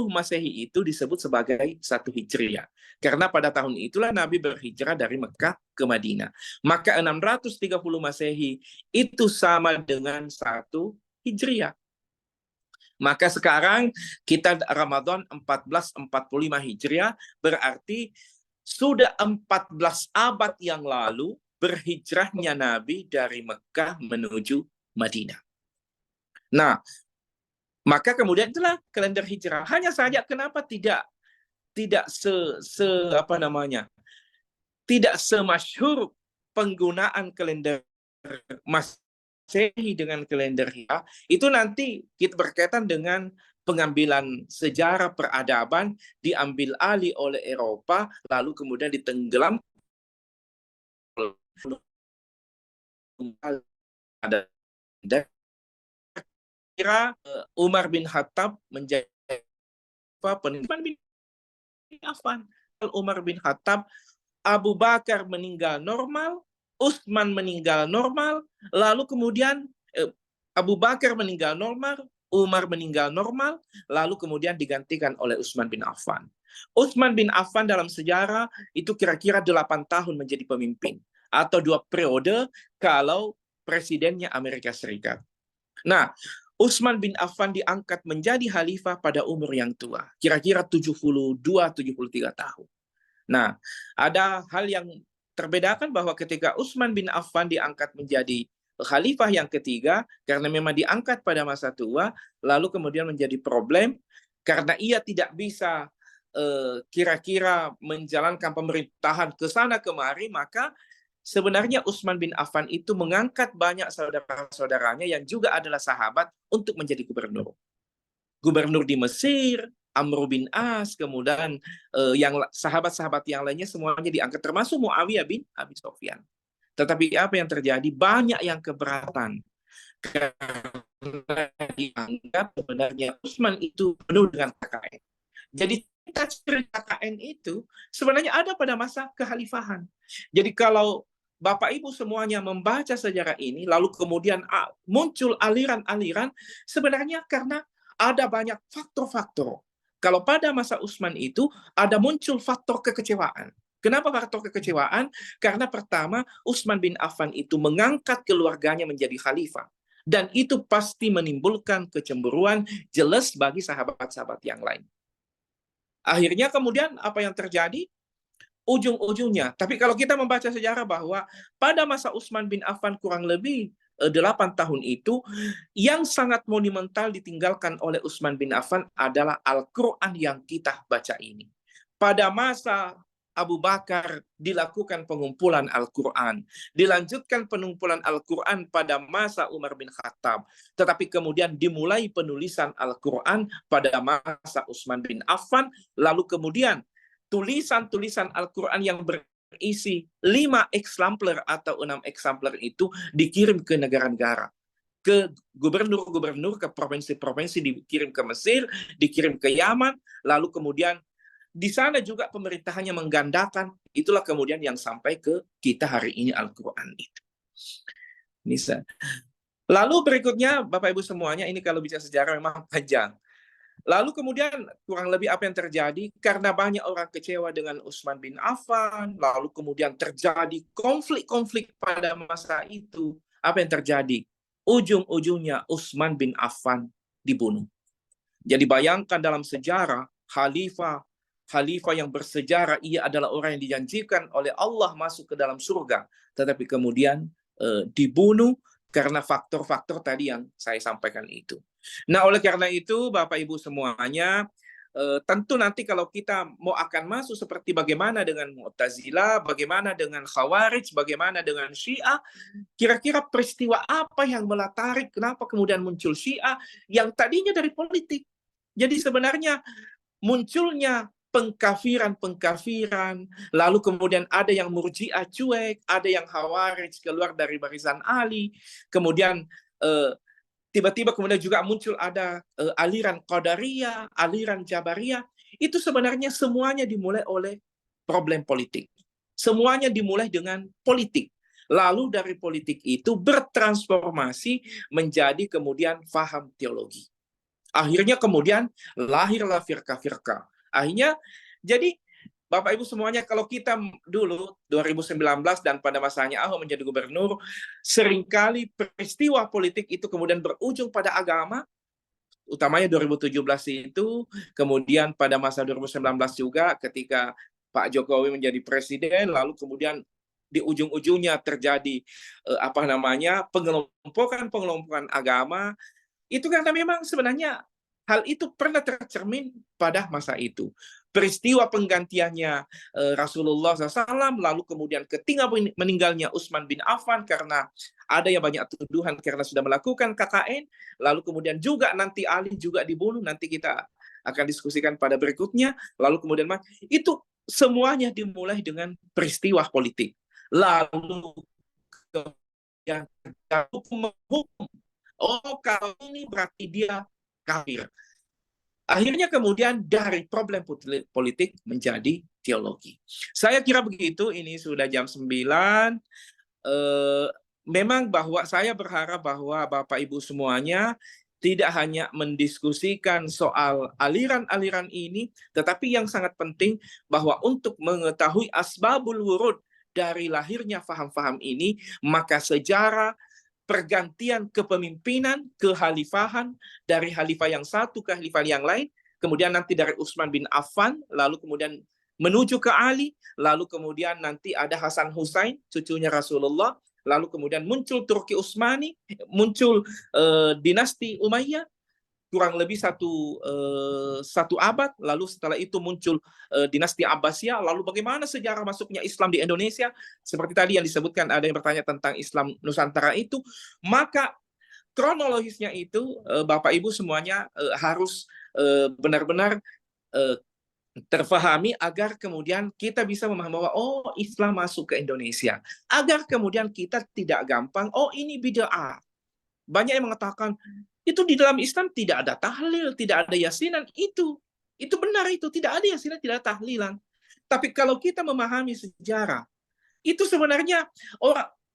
Masehi itu disebut sebagai satu Hijriah. Karena pada tahun itulah Nabi berhijrah dari Mekah ke Madinah. Maka 630 Masehi itu sama dengan satu Hijriah. Maka sekarang kita Ramadan 1445 Hijriah, berarti sudah 14 abad yang lalu berhijrahnya Nabi dari Mekah menuju Madinah. Nah, maka kemudian itulah kalender hijrah. Hanya saja kenapa tidak tidak semasyhur penggunaan kalender Masehi dengan kalender hijrah, itu nanti kita berkaitan dengan pengambilan sejarah peradaban, diambil alih oleh Eropa, lalu kemudian ditenggelam ada kira Umar bin Khattab menjadi Utsman bin Affan. Umar bin Khattab, Abu Bakar meninggal normal, Utsman meninggal normal, lalu kemudian Abu Bakar meninggal normal, Umar meninggal normal, lalu kemudian digantikan oleh Utsman bin Affan. Utsman bin Affan dalam sejarah itu kira-kira 8 tahun menjadi pemimpin, atau 2 periode kalau presidennya Amerika Serikat. Nah, Utsman bin Affan diangkat menjadi khalifah pada umur yang tua, kira-kira 72-73 tahun. Nah, ada hal yang terbedakan bahwa ketika Utsman bin Affan diangkat menjadi khalifah yang ketiga, karena memang diangkat pada masa tua, lalu kemudian menjadi problem, karena ia tidak bisa kira-kira menjalankan pemerintahan ke sana kemari, maka sebenarnya Utsman bin Affan itu mengangkat banyak saudara-saudaranya yang juga adalah sahabat untuk menjadi gubernur. Gubernur di Mesir, Amr bin As, kemudian yang sahabat-sahabat yang lainnya semuanya diangkat, termasuk Muawiyah bin Abi Sufyan. Tetapi apa yang terjadi? Banyak yang keberatan. Karena dianggap sebenarnya Utsman itu penuh dengan KKN. Jadi cerita KKN itu sebenarnya ada pada masa kekhalifahan. Jadi kalau Bapak Ibu semuanya membaca sejarah ini, lalu kemudian muncul aliran-aliran, sebenarnya karena ada banyak faktor-faktor. Kalau pada masa Utsman itu ada muncul faktor kekecewaan. Kenapa faktor kekecewaan? Karena pertama, Utsman bin Affan itu mengangkat keluarganya menjadi khalifah. Dan itu pasti menimbulkan kecemburuan jelas bagi sahabat-sahabat yang lain. Akhirnya kemudian apa yang terjadi? Ujung-ujungnya. Tapi kalau kita membaca sejarah bahwa pada masa Utsman bin Affan kurang lebih 8 tahun itu, yang sangat monumental ditinggalkan oleh Utsman bin Affan adalah Al-Quran yang kita baca ini. Pada masa Abu Bakar dilakukan pengumpulan Al-Quran. Dilanjutkan pengumpulan Al-Quran pada masa Umar bin Khattab. Tetapi kemudian dimulai penulisan Al-Quran pada masa Utsman bin Affan. Lalu kemudian tulisan-tulisan Al-Quran yang berisi 5 eksemplar atau 6 eksemplar itu dikirim ke negara-negara. Ke gubernur-gubernur, ke provinsi-provinsi, dikirim ke Mesir, dikirim ke Yaman, lalu kemudian di sana juga pemerintahannya menggandakan. Itulah kemudian yang sampai ke kita hari ini Al-Quran itu. Nisa. Lalu berikutnya, Bapak Ibu semuanya, ini kalau bicara sejarah memang panjang. Lalu kemudian kurang lebih apa yang terjadi? Karena banyak orang kecewa dengan Utsman bin Affan, lalu kemudian terjadi konflik-konflik pada masa itu. Apa yang terjadi? Ujung-ujungnya Utsman bin Affan dibunuh. Jadi bayangkan dalam sejarah, Khalifah yang bersejarah, ia adalah orang yang dijanjikan oleh Allah masuk ke dalam surga, tetapi kemudian dibunuh karena faktor-faktor tadi yang saya sampaikan itu. Nah, oleh karena itu, Bapak Ibu semuanya, tentu nanti kalau kita mau akan masuk seperti bagaimana dengan Mu'tazilah, bagaimana dengan Khawarij, bagaimana dengan Syiah, kira-kira peristiwa apa yang melatari, kenapa kemudian muncul Syiah yang tadinya dari politik. Jadi sebenarnya munculnya pengkafiran, lalu kemudian ada yang Murji'ah cuek, ada yang Khawarij keluar dari barisan Ali, kemudian tiba-tiba kemudian juga muncul ada aliran Qadariyah, aliran Jabariyah. Itu sebenarnya semuanya dimulai oleh problem politik. Semuanya dimulai dengan politik. Lalu dari politik itu bertransformasi menjadi kemudian faham teologi. Akhirnya kemudian lahirlah firqah-firqah. Akhirnya, jadi Bapak Ibu semuanya, kalau kita dulu 2019 dan pada masanya Ahok menjadi gubernur, seringkali peristiwa politik itu kemudian berujung pada agama, utamanya 2017 itu, kemudian pada masa 2019 juga ketika Pak Jokowi menjadi presiden, lalu kemudian di ujung-ujungnya terjadi pengelompokan agama. Itu karena memang sebenarnya hal itu pernah tercermin pada masa itu. Peristiwa penggantiannya Rasulullah SAW, lalu kemudian ketika meninggalnya Utsman bin Affan karena ada yang banyak tuduhan karena sudah melakukan KKN, lalu kemudian juga nanti Ali juga dibunuh, nanti kita akan diskusikan pada berikutnya, lalu kemudian itu semuanya dimulai dengan peristiwa politik. Lalu kemudian hukum, oh kalau ini berarti dia kafir. Akhirnya kemudian dari problem politik menjadi teologi. Saya kira begitu, ini sudah jam 9. Memang bahwa saya berharap bahwa Bapak Ibu semuanya tidak hanya mendiskusikan soal aliran-aliran ini, tetapi yang sangat penting bahwa untuk mengetahui asbabul wurud dari lahirnya faham-faham ini, maka sejarah pergantian kepemimpinan, kehalifahan dari khalifah yang satu ke khalifah yang lain, kemudian nanti dari Utsman bin Affan, lalu kemudian menuju ke Ali, lalu kemudian nanti ada Hasan Husain, cucunya Rasulullah, lalu kemudian muncul Turki Utsmani, muncul dinasti Umayyah, kurang lebih satu abad, lalu setelah itu muncul dinasti Abbasiyah, lalu bagaimana sejarah masuknya Islam di Indonesia, seperti tadi yang disebutkan, ada yang bertanya tentang Islam Nusantara itu, maka kronologisnya itu Bapak Ibu semuanya harus benar-benar terfahami agar kemudian kita bisa memahami bahwa oh Islam masuk ke Indonesia, agar kemudian kita tidak gampang, oh ini bid'ah. Banyak yang mengatakan itu di dalam Islam tidak ada tahlil, tidak ada yasinan. Itu benar, itu tidak ada yasinan, tidak ada tahlilan. Tapi kalau kita memahami sejarah, itu sebenarnya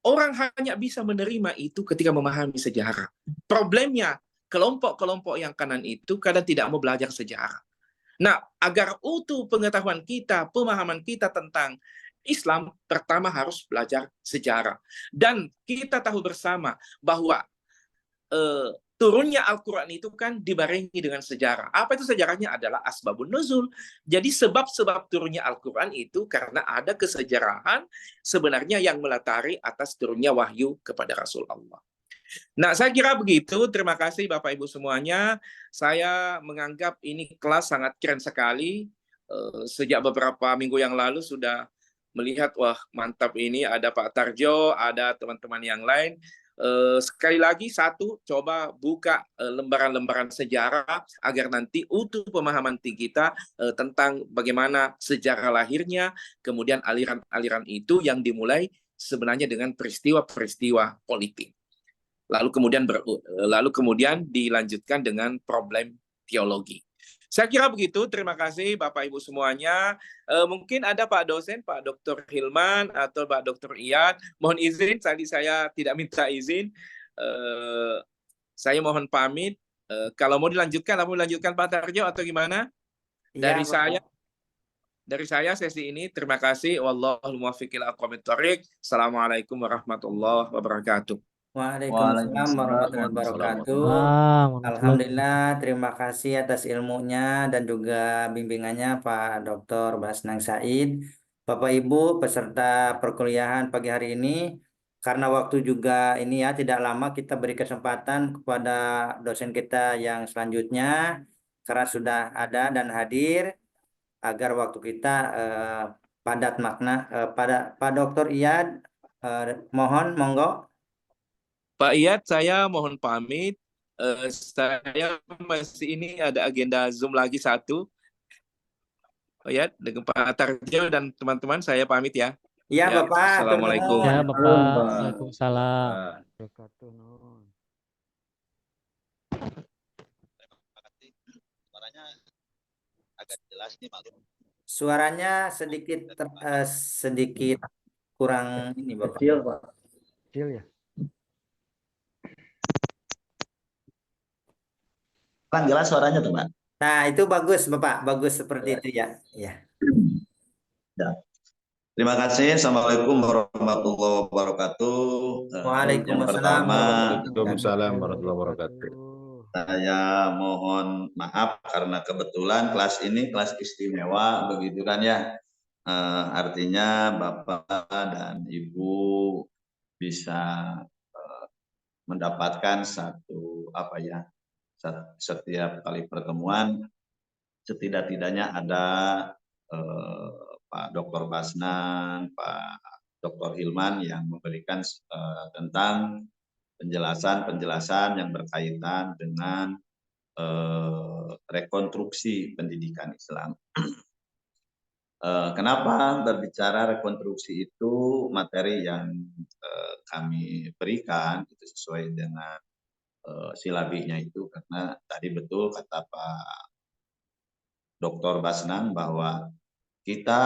orang hanya bisa menerima itu ketika memahami sejarah. Problemnya kelompok-kelompok yang kanan itu kadang tidak mau belajar sejarah. Nah, agar utuh pengetahuan kita, pemahaman kita tentang Islam, pertama harus belajar sejarah. Dan kita tahu bersama bahwa turunnya Al-Quran itu kan dibarengi dengan sejarah. Apa itu sejarahnya? Adalah asbabun nuzul. Jadi sebab-sebab turunnya Al-Quran itu karena ada kesejarahan sebenarnya yang melatari atas turunnya wahyu kepada Rasulullah. Nah, saya kira begitu. Terima kasih Bapak Ibu semuanya. Saya menganggap ini kelas sangat keren sekali. Sejak beberapa minggu yang lalu sudah melihat, wah mantap ini ada Pak Tarjo, ada teman-teman yang lain. Sekali lagi, satu, coba buka lembaran-lembaran sejarah agar nanti utuh pemahaman kita tentang bagaimana sejarah lahirnya, kemudian aliran-aliran itu yang dimulai sebenarnya dengan peristiwa-peristiwa politik. Lalu kemudian dilanjutkan dengan problem teologi. Saya kira begitu. Terima kasih Bapak Ibu semuanya. Mungkin ada Pak dosen, Pak Dr. Hilman atau Pak Dr. Iyad. Mohon izin, tadi saya tidak minta izin. Saya mohon pamit. Kalau mau dilanjutkan Pak Tarjo atau gimana? Iya, Dari saya sesi ini terima kasih. Wallahul muwaffiq ila aqwamit thoriq. Assalamualaikum warahmatullahi wabarakatuh. Waalaikumsalam warahmatullahi wabarakatuh. Alhamdulillah, terima kasih atas ilmunya dan juga bimbingannya Pak Dr. Basnang Said. Bapak Ibu peserta perkuliahan pagi hari ini, karena waktu juga ini ya tidak lama, kita beri kesempatan kepada dosen kita yang selanjutnya karena sudah ada dan hadir agar waktu kita padat makna. Pada Pak Dr. Iyad, mohon monggo. Pak Iyad, saya mohon pamit. Saya masih ini ada agenda Zoom lagi satu. Pak Iyad, dengan Pak Tarjo dan teman-teman saya pamit ya. Iya, Bapak. Assalamualaikum. Ya, Bapak. Waalaikumsalam. Suaranya agak jelas nih, Malu. Suaranya sedikit kurang ini, Bapak. Kecil, Pak. Kecil ya. Kan jelas suaranya tuh, Pak. Nah, itu bagus, Bapak. Bagus seperti itu ya. Ya. Ya. Terima kasih. Assalamualaikum warahmatullahi wabarakatuh. Yang pertama, Waalaikumsalam warahmatullahi wabarakatuh. saya mohon maaf karena kebetulan kelas ini kelas istimewa, begitu kan ya. Artinya Bapak dan Ibu bisa mendapatkan setiap kali pertemuan setidak-tidaknya ada Pak Dr. Basnang, Pak Dr. Hilman yang memberikan tentang penjelasan-penjelasan yang berkaitan dengan rekonstruksi pendidikan Islam. Kenapa berbicara rekonstruksi itu materi yang kami berikan itu sesuai dengan silabihnya itu, karena tadi betul kata Pak Dr. Basnang bahwa kita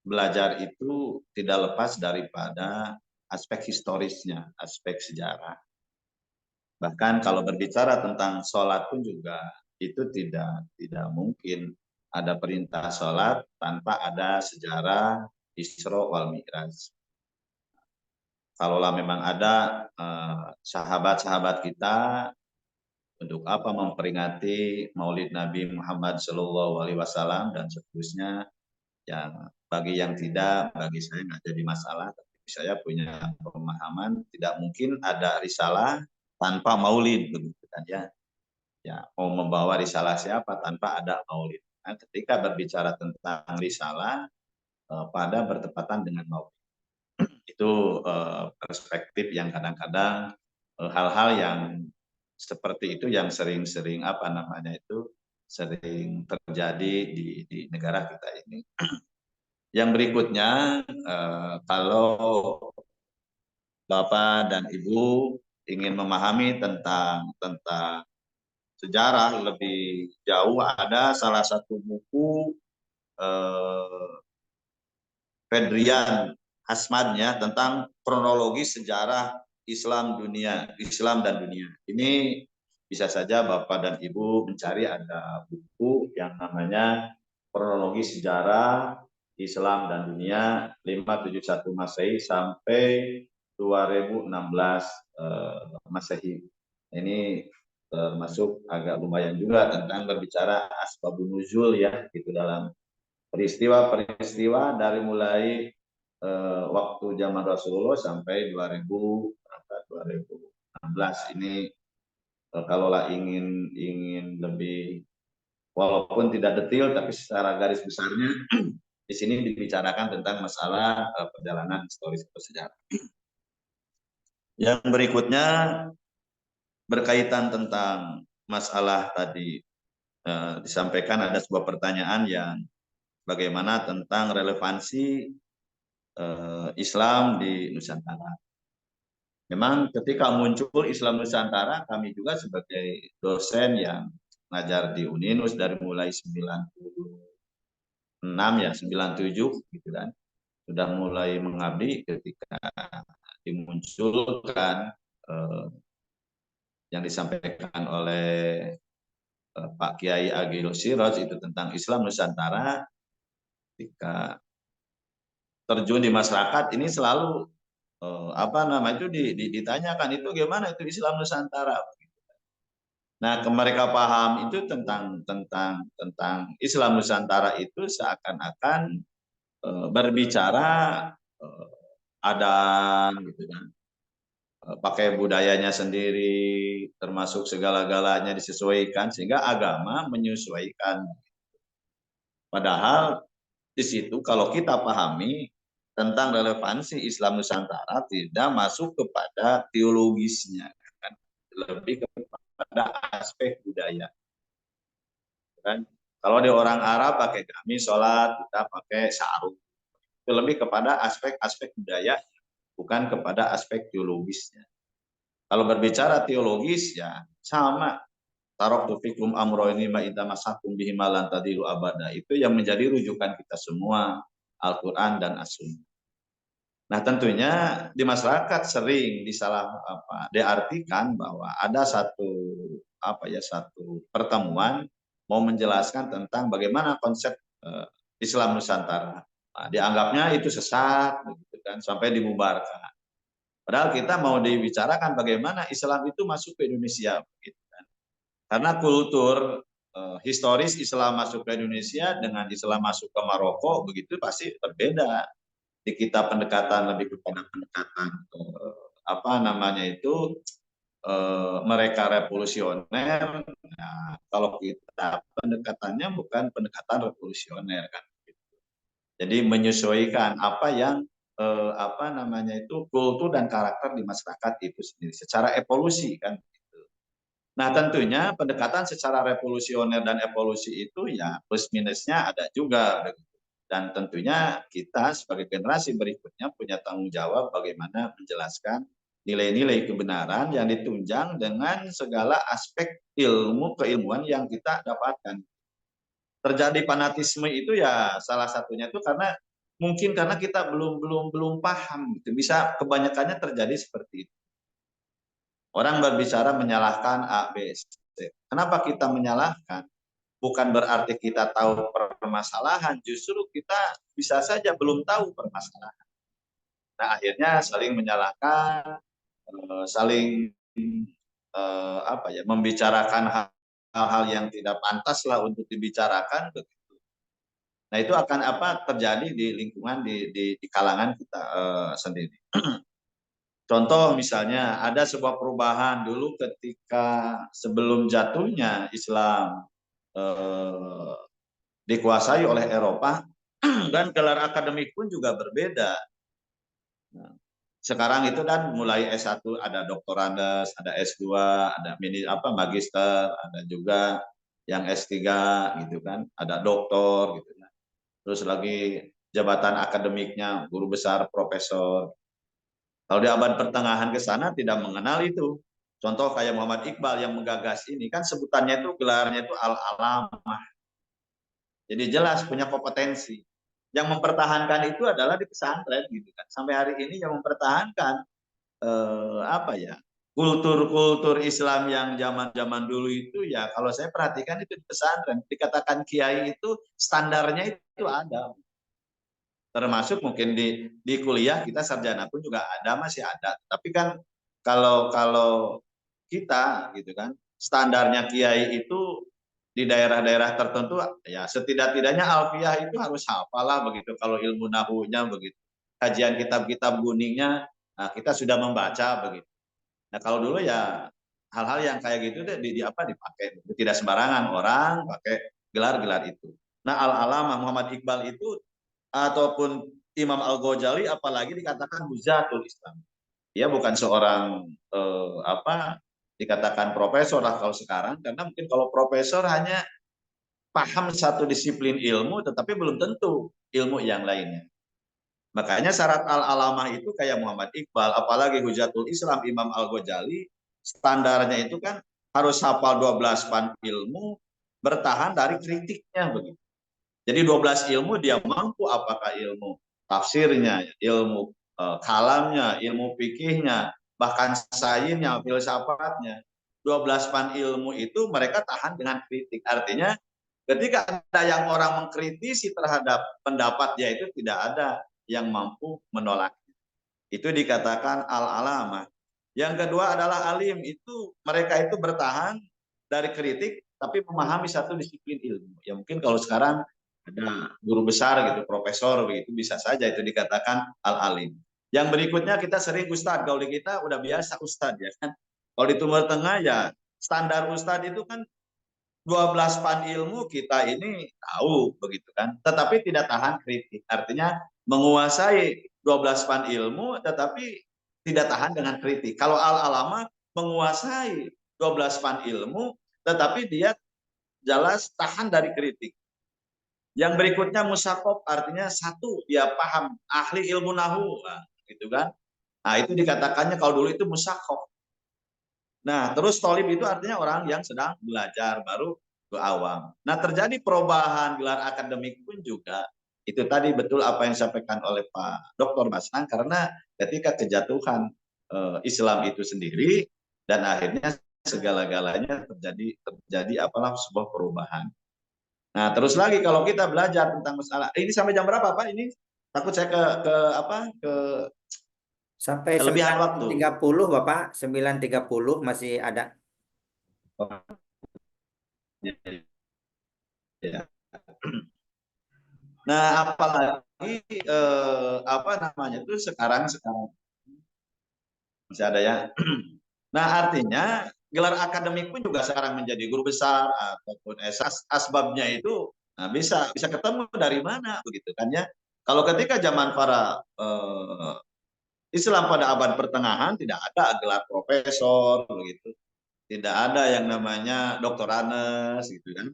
belajar itu tidak lepas daripada aspek historisnya, aspek sejarah. Bahkan kalau berbicara tentang sholat pun juga itu tidak mungkin ada perintah sholat tanpa ada sejarah Isra wal Mi'raj. Kalaulah memang ada sahabat-sahabat kita, untuk apa memperingati Maulid Nabi Muhammad SAW dan seterusnya. Yang bagi yang tidak, bagi saya nggak jadi masalah. Tapi saya punya pemahaman tidak mungkin ada risalah tanpa maulid, begitu kan ya. Ya, mau membawa risalah siapa tanpa ada maulid. Nah, ketika berbicara tentang risalah pada bertepatan dengan maulid. Itu perspektif yang kadang-kadang hal-hal yang seperti itu yang sering-sering sering terjadi di negara kita ini. Yang berikutnya, kalau Bapak dan Ibu ingin memahami tentang sejarah lebih jauh, ada salah satu buku Fedrian Hasmadnya tentang kronologi sejarah Islam dan dunia. Ini bisa saja Bapak dan Ibu mencari, ada buku yang namanya Kronologi Sejarah Islam dan Dunia 571 Masehi sampai 2016 Masehi. Ini termasuk agak lumayan juga tentang berbicara asbabun nuzul ya, gitu, dalam peristiwa-peristiwa dari mulai waktu zaman Rasulullah sampai 2016 16 ini kalaulah ingin lebih, walaupun tidak detail tapi secara garis besarnya di sini dibicarakan tentang masalah perjalanan historis atau sejarah. Yang berikutnya berkaitan tentang masalah tadi disampaikan ada sebuah pertanyaan yang bagaimana tentang relevansi Islam di Nusantara. Memang ketika muncul Islam Nusantara, kami juga sebagai dosen yang ngajar di Uninus dari mulai 96 ya, 97 gitu kan, sudah mulai mengabdi ketika dimunculkan yang disampaikan oleh Pak Kiai Agil Siraj itu tentang Islam Nusantara. Ketika terjun di masyarakat ini selalu ditanyakan itu gimana itu Islam Nusantara. Nah, mereka paham itu tentang Islam Nusantara itu seakan-akan berbicara adan gitu kan, pakai budayanya sendiri, termasuk segala-galanya disesuaikan sehingga agama menyesuaikan. Padahal di situ kalau kita pahami tentang relevansi Islam Nusantara tidak masuk kepada teologisnya, kan? Lebih kepada aspek budaya. Kan? Kalau di orang Arab pakai gamis sholat, kita pakai sarung. Itu lebih kepada aspek-aspek budaya, bukan kepada aspek teologisnya. Kalau berbicara teologis ya sama. Taraktu fikum amroini ma idza masakum bihima lan tadilu abada. Itu yang menjadi rujukan kita semua, Al-Qur'an dan As-Sunnah. Nah, tentunya di masyarakat sering diartikan bahwa ada satu pertemuan mau menjelaskan tentang bagaimana konsep Islam Nusantara. Nah, dianggapnya itu sesat, gitu kan, sampai dibubarkan. Padahal kita mau dibicarakan bagaimana Islam itu masuk ke Indonesia, gitu kan. Karena kultur historis Islam masuk ke Indonesia dengan Islam masuk ke Maroko begitu pasti berbeda. Di kita pendekatan lebih kepada pendekatan mereka revolusioner. Nah, kalau kita pendekatannya bukan pendekatan revolusioner kan. Jadi menyesuaikan apa yang kultur dan karakter di masyarakat itu sendiri secara evolusi kan. Nah, tentunya pendekatan secara revolusioner dan evolusi itu ya plus minusnya ada juga. Dan tentunya kita sebagai generasi berikutnya punya tanggung jawab bagaimana menjelaskan nilai-nilai kebenaran yang ditunjang dengan segala aspek keilmuan yang kita dapatkan. Terjadi fanatisme itu ya salah satunya itu karena kita belum paham gitu. Bisa kebanyakannya terjadi seperti itu. Orang berbicara menyalahkan A, B, C. Kenapa kita menyalahkan? Bukan berarti kita tahu permasalahan, justru kita bisa saja belum tahu permasalahan. Nah, akhirnya saling menyalahkan, saling membicarakan hal-hal yang tidak pantas lah untuk dibicarakan. Begitu. Nah, itu akan terjadi di lingkungan di kalangan kita sendiri. Contoh misalnya ada sebuah perubahan dulu ketika sebelum jatuhnya Islam dikuasai oleh Eropa dan gelar akademik pun juga berbeda. Nah, sekarang itu kan mulai S1 ada doktorandes, ada S2, ada magister, ada juga yang S3 gitu kan, ada doktor gitu kan. Terus lagi jabatan akademiknya guru besar, profesor. Kalau di abad pertengahan ke sana tidak mengenal itu. Contoh kayak Muhammad Iqbal yang menggagas ini kan sebutannya itu gelarnya itu al-alamah. Jadi jelas punya kompetensi. Yang mempertahankan itu adalah di pesantren gitu kan. Sampai hari ini yang mempertahankan kultur Islam yang zaman-zaman dulu itu ya kalau saya perhatikan itu di pesantren. Dikatakan kiai itu standarnya itu ada. Termasuk mungkin di kuliah kita sarjana pun juga ada, masih ada. Tapi kan kalau kita gitu kan standarnya kiai itu di daerah-daerah tertentu ya setidak-tidaknya alfiah itu harus hafalah begitu. Kalau ilmu nahunya begitu, kajian kitab-kitab kuningnya kita sudah membaca begitu. Nah kalau dulu ya hal-hal yang kayak gitu deh dipakai, tidak sembarangan orang pakai gelar-gelar itu. Nah Al-Alamah Muhammad Iqbal itu ataupun Imam Al-Ghazali apalagi dikatakan Hujatul Islam. Dia bukan seorang dikatakan profesor lah kalau sekarang, karena mungkin kalau profesor hanya paham satu disiplin ilmu tetapi belum tentu ilmu yang lainnya. Makanya syarat al-alamah itu kayak Muhammad Iqbal, apalagi Hujatul Islam Imam Al-Ghazali, standarnya itu kan harus hafal 12 fan ilmu, bertahan dari kritiknya begitu. Jadi 12 ilmu dia mampu, apakah ilmu tafsirnya, ilmu kalamnya, ilmu fikihnya, bahkan sainnya, filsafatnya. 12 fan ilmu itu mereka tahan dengan kritik. Artinya ketika ada yang orang mengkritisi terhadap pendapat dia itu tidak ada yang mampu menolaknya. Itu dikatakan al-alamah. Yang kedua adalah alim, itu mereka itu bertahan dari kritik tapi memahami satu disiplin ilmu. Ya mungkin kalau sekarang ada guru besar gitu, profesor begitu, bisa saja itu dikatakan al-alim. Yang berikutnya kita sering ustadz, kalau di kita udah biasa ustadz ya kan. Kalau di Timur Tengah ya standar ustadz itu kan 12 fan ilmu kita ini tahu begitu kan, tetapi tidak tahan kritik. Artinya menguasai 12 fan ilmu tetapi tidak tahan dengan kritik. Kalau al-alamah menguasai 12 fan ilmu tetapi dia jelas tahan dari kritik. Yang berikutnya musakof, artinya satu dia paham, ahli ilmu nahu, gitu kan. Nah itu dikatakannya kalau dulu itu musakof. Nah terus tolib itu artinya orang yang sedang belajar, baru ke awam. Nah terjadi perubahan gelar akademik pun juga itu tadi betul apa yang disampaikan oleh Pak Dr. Basnan, karena ketika kejatuhan Islam itu sendiri dan akhirnya segala-galanya terjadi apalah sebuah perubahan. Nah, terus lagi kalau kita belajar tentang masalah ini sampai jam berapa Pak? Ini takut saya ke Sampai kelebihan waktu. 9.30 Bapak, 9.30 masih ada. Ya. Nah, apalagi apa namanya itu sekarang masih ada ya. Nah, artinya gelar akademik pun juga sekarang menjadi guru besar ataupun asbabnya itu bisa ketemu dari mana begitu kan ya. Kalau ketika zaman para Islam pada abad pertengahan tidak ada gelar profesor begitu. Tidak ada yang namanya doktoranes gitu kan.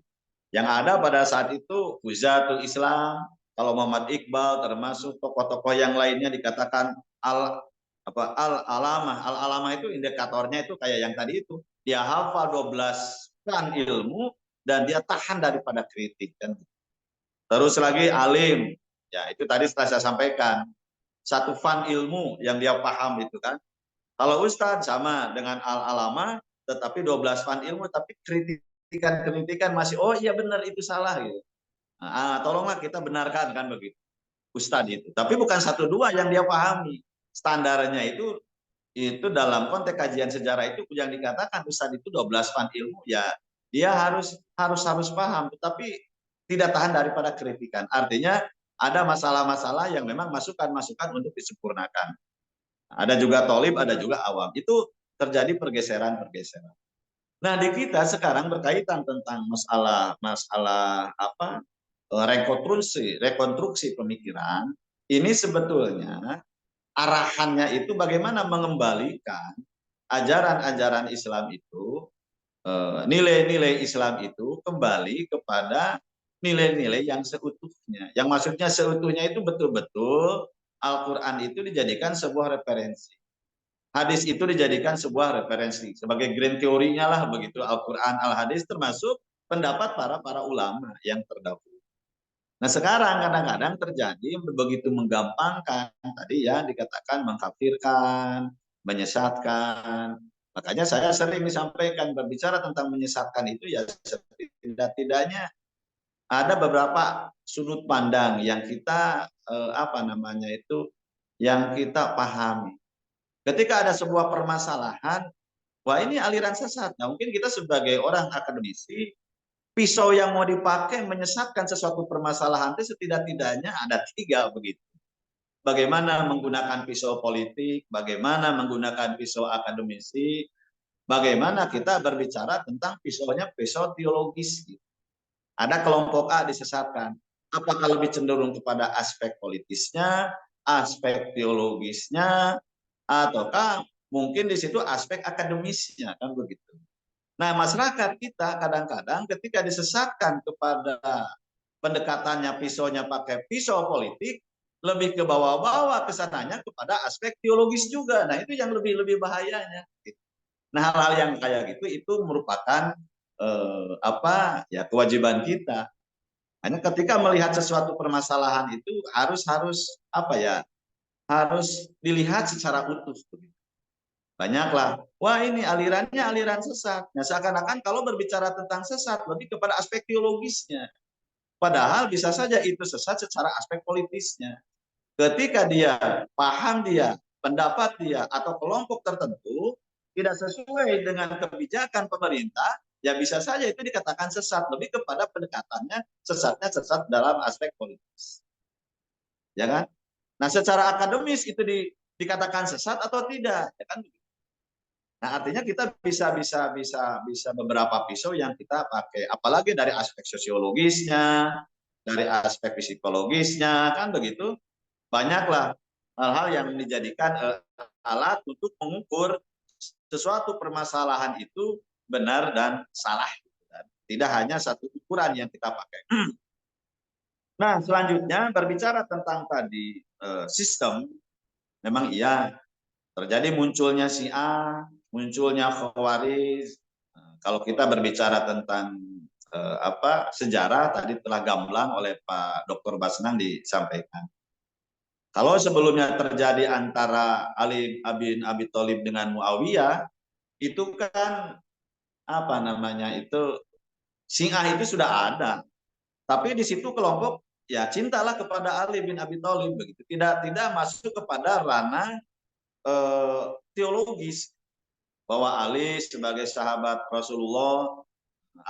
Yang ada pada saat itu Hujatul Islam, kalau Muhammad Iqbal termasuk tokoh-tokoh yang lainnya dikatakan al-alamah. Al-alamah itu indikatornya itu kayak yang tadi itu. Dia hafal 12 fan ilmu dan dia tahan daripada kritik kan. Terus lagi alim. Ya, itu tadi setelah saya sampaikan. Satu fan ilmu yang dia paham itu kan. Kalau ustadz sama dengan al-alamah tetapi 12 fan ilmu tapi kritikan masih oh iya benar itu salah gitu. Tolonglah kita benarkan kan begitu. Ustadz itu. Tapi bukan satu dua yang dia pahami. Standarnya itu dalam konteks kajian sejarah itu yang dikatakan ustadz itu 12 fan ilmu ya dia harus paham tetapi tidak tahan daripada kritikan. Artinya ada masalah-masalah yang memang masukan-masukan untuk disempurnakan. Ada juga tolib, ada juga awam. Itu terjadi pergeseran-pergeseran. Nah, di kita sekarang berkaitan tentang masalah apa? Rekonstruksi pemikiran. Ini sebetulnya arahannya itu bagaimana mengembalikan ajaran-ajaran Islam itu, nilai-nilai Islam itu kembali kepada nilai-nilai yang seutuhnya. Yang maksudnya seutuhnya itu betul-betul Al-Quran itu dijadikan sebuah referensi. Hadis itu dijadikan sebuah referensi. Sebagai grand teorinya lah begitu Al-Quran, Al-Hadis termasuk pendapat para ulama yang terdahulu. Nah sekarang kadang-kadang terjadi begitu menggampangkan. Tadi ya dikatakan mengkafirkan, menyesatkan. Makanya saya sering disampaikan berbicara tentang menyesatkan itu ya tidak-tidaknya ada beberapa sudut pandang yang kita yang kita pahami. Ketika ada sebuah permasalahan, wah ini aliran sesat. Nah, mungkin kita sebagai orang akademisi, pisau yang mau dipakai menyesatkan sesuatu permasalahan itu setidak-tidaknya ada 3 begitu. bagaimana menggunakan pisau politik, bagaimana menggunakan pisau akademisi, bagaimana kita berbicara tentang pisaunya pisau teologis. Ada kelompok A disesatkan. Apakah lebih cenderung kepada aspek politisnya, aspek teologisnya, ataukah mungkin di situ aspek akademisnya, kan begitu. Nah, masyarakat kita kadang-kadang ketika disesatkan kepada pendekatannya pisaunya pakai pisau politik, lebih ke bawah-bawah kesananya kepada aspek teologis juga. Nah, itu yang lebih bahayanya. Nah, hal-hal yang kayak gitu itu merupakan kewajiban kita. Hanya ketika melihat sesuatu permasalahan itu harus dilihat secara utuh. Banyaklah, wah ini alirannya aliran sesat. Nah, seakan-akan kalau berbicara tentang sesat lebih kepada aspek teologisnya. Padahal bisa saja itu sesat secara aspek politisnya. Ketika dia paham dia, pendapat dia atau kelompok tertentu tidak sesuai dengan kebijakan pemerintah, ya bisa saja itu dikatakan sesat, lebih kepada pendekatannya sesat dalam aspek politis. Ya kan? Nah, secara akademis itu dikatakan sesat atau tidak, ya kan? Nah, artinya kita bisa beberapa pisau yang kita pakai, apalagi dari aspek sosiologisnya, dari aspek psikologisnya, kan begitu. Banyaklah hal-hal yang dijadikan alat untuk mengukur sesuatu permasalahan itu benar dan salah. Tidak hanya satu ukuran yang kita pakai. Nah, selanjutnya berbicara tentang tadi sistem, memang iya terjadi munculnya Syiah, munculnya Khawarij. Kalau kita berbicara tentang sejarah tadi telah gamblang oleh Pak Dr. Basnang disampaikan. Kalau sebelumnya terjadi antara Ali bin Abi Thalib dengan Muawiyah, itu kan Syiah itu sudah ada. Tapi di situ kelompok ya cintalah kepada Ali bin Abi Thalib begitu. Tidak masuk kepada ranah teologis bahwa Ali sebagai sahabat Rasulullah,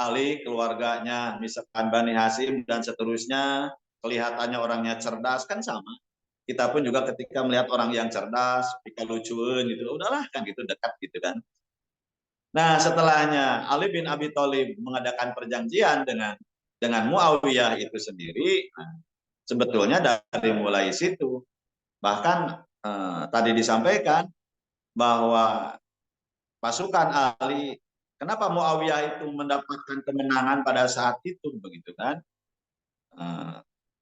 Ali keluarganya misalkan Bani Hasyim dan seterusnya, kelihatannya orangnya cerdas, kan sama. Kita pun juga ketika melihat orang yang cerdas, pika lucuan gitu, udahlah kan gitu, dekat gitu kan. Nah, setelahnya Ali bin Abi Thalib mengadakan perjanjian dengan Muawiyah itu sendiri, sebetulnya dari mulai situ bahkan tadi disampaikan bahwa pasukan Ali, kenapa Muawiyah itu mendapatkan kemenangan pada saat itu begitu kan?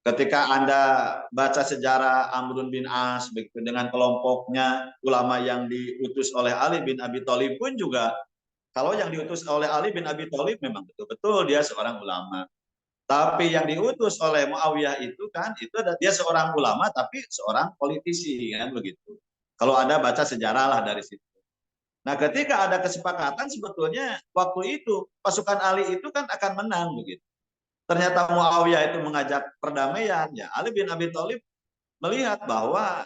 Ketika Anda baca sejarah Amrun bin As begitu dengan kelompoknya ulama yang diutus oleh Ali bin Abi Thalib pun juga, kalau yang diutus oleh Ali bin Abi Thalib memang betul-betul dia seorang ulama. Tapi yang diutus oleh Muawiyah itu kan dia seorang ulama tapi seorang politisi kan begitu. Kalau Anda baca sejarah lah dari situ. Nah, ketika ada kesepakatan sebetulnya waktu itu pasukan Ali itu kan akan menang begitu. Ternyata Muawiyah itu mengajak perdamaian, ya Ali bin Abi Thalib melihat bahwa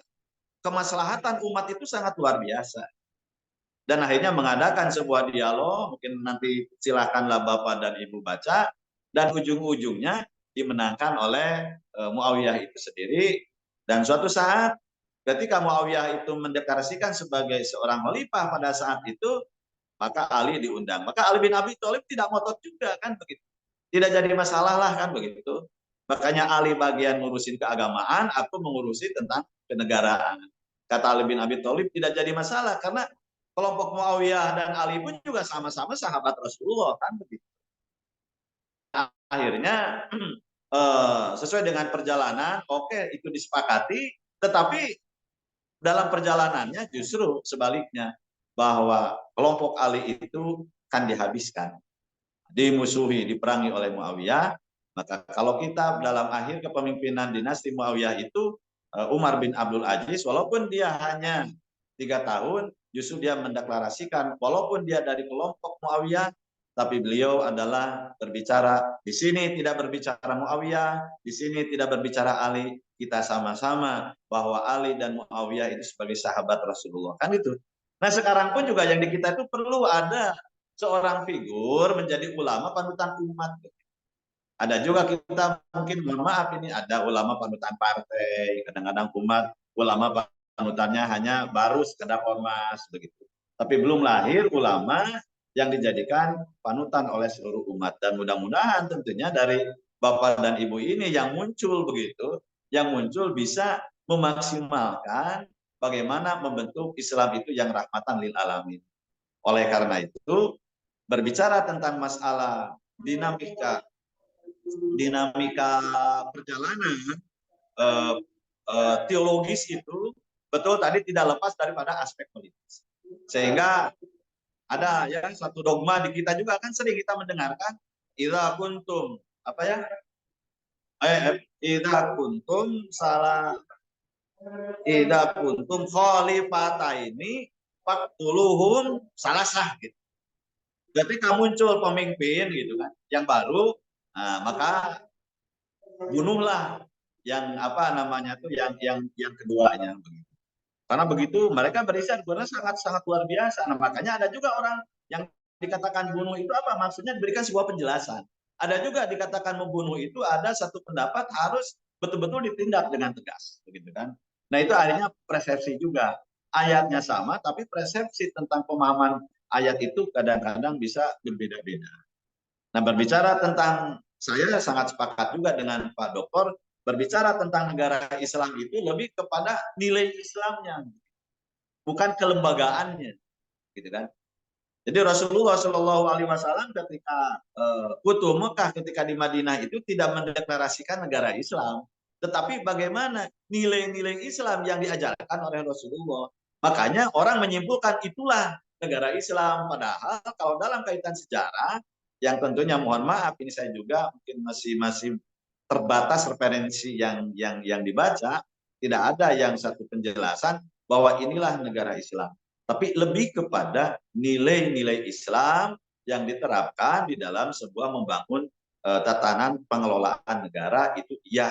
kemaslahatan umat itu sangat luar biasa. Dan akhirnya mengadakan sebuah dialog, mungkin nanti silakanlah Bapak dan Ibu baca, dan ujung-ujungnya dimenangkan oleh Muawiyah itu sendiri. Dan suatu saat ketika Muawiyah itu mendeklarasikan sebagai seorang khalifah pada saat itu, maka Ali diundang. Maka Ali bin Abi Thalib tidak ngotot juga kan begitu. Tidak jadi masalah lah kan begitu. Makanya Ali bagian ngurusin keagamaan, aku mengurusi tentang kenegaraan. Kata Ali bin Abi Thalib tidak jadi masalah karena kelompok Muawiyah dan Ali pun juga sama-sama sahabat Rasulullah kan begitu. Akhirnya sesuai dengan perjalanan, oke, itu disepakati, tetapi dalam perjalanannya justru sebaliknya bahwa kelompok Ali itu kan dihabiskan, dimusuhi, diperangi oleh Muawiyah. Maka kalau kita dalam akhir kepemimpinan dinasti Muawiyah itu Umar bin Abdul Aziz, walaupun dia hanya 3 tahun, justru dia mendeklarasikan walaupun dia dari kelompok Muawiyah, tapi beliau adalah berbicara di sini tidak berbicara Muawiyah, di sini tidak berbicara Ali, kita sama-sama bahwa Ali dan Muawiyah itu sebagai sahabat Rasulullah kan itu. Nah, sekarang pun juga yang di kita itu perlu ada seorang figur menjadi ulama panutan umat. Ada juga kita mungkin mohon maaf ini ada ulama panutan partai, kadang-kadang umat ulama panutannya hanya baru sekedar ormas begitu. Tapi belum lahir ulama yang dijadikan panutan oleh seluruh umat. Dan mudah-mudahan tentunya dari Bapak dan Ibu ini yang muncul begitu, yang muncul bisa memaksimalkan bagaimana membentuk Islam itu yang rahmatan lil alamin. Oleh karena itu, berbicara tentang masalah dinamika perjalanan teologis itu betul tadi tidak lepas daripada aspek politis. Sehingga ada ya satu dogma di kita juga kan sering kita mendengarkan idza kuntum apa ya? Idza kuntum khalifataini faqtuluhum salasah gitu. Ketika muncul pemimpin gitu kan yang baru, nah, maka bunuhlah yang apa namanya tuh yang keduanya begitu. Karena begitu mereka berisan sebenarnya sangat luar biasa. Nah, makanya ada juga orang yang dikatakan bunuh itu apa? Maksudnya diberikan sebuah penjelasan. Ada juga dikatakan membunuh itu ada satu pendapat harus betul-betul ditindak dengan tegas, begitu kan? Nah, itu akhirnya persepsi juga. Ayatnya sama, tapi persepsi tentang pemahaman ayat itu kadang-kadang bisa berbeda-beda. Nah, berbicara tentang saya sangat sepakat juga dengan Pak Doktor. Berbicara tentang negara Islam itu lebih kepada nilai Islamnya, bukan kelembagaannya, gitu kan? Jadi Rasulullah Shallallahu Alaihi Wasallam ketika Futuh Mekah, ketika di Madinah itu tidak mendeklarasikan negara Islam, tetapi bagaimana nilai-nilai Islam yang diajarkan oleh Rasulullah. Makanya orang menyimpulkan itulah negara Islam. Padahal kalau dalam kaitan sejarah, yang tentunya mohon maaf ini saya juga mungkin masih terbatas referensi yang dibaca, tidak ada yang satu penjelasan bahwa inilah negara Islam. Tapi lebih kepada nilai-nilai Islam yang diterapkan di dalam sebuah membangun tatanan pengelolaan negara itu iya.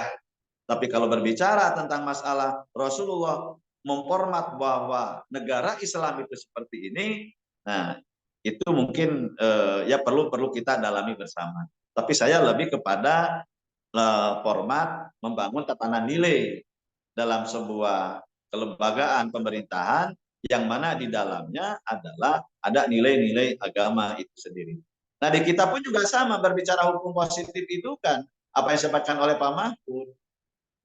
Tapi kalau berbicara tentang masalah Rasulullah memformat bahwa negara Islam itu seperti ini, nah itu mungkin ya perlu kita dalami bersama. Tapi saya lebih kepada format membangun tatanan nilai dalam sebuah kelembagaan pemerintahan yang mana di dalamnya adalah ada nilai-nilai agama itu sendiri. Nah, di kita pun juga sama berbicara hukum positif itu kan apa yang disampaikan oleh Pak Mahfud,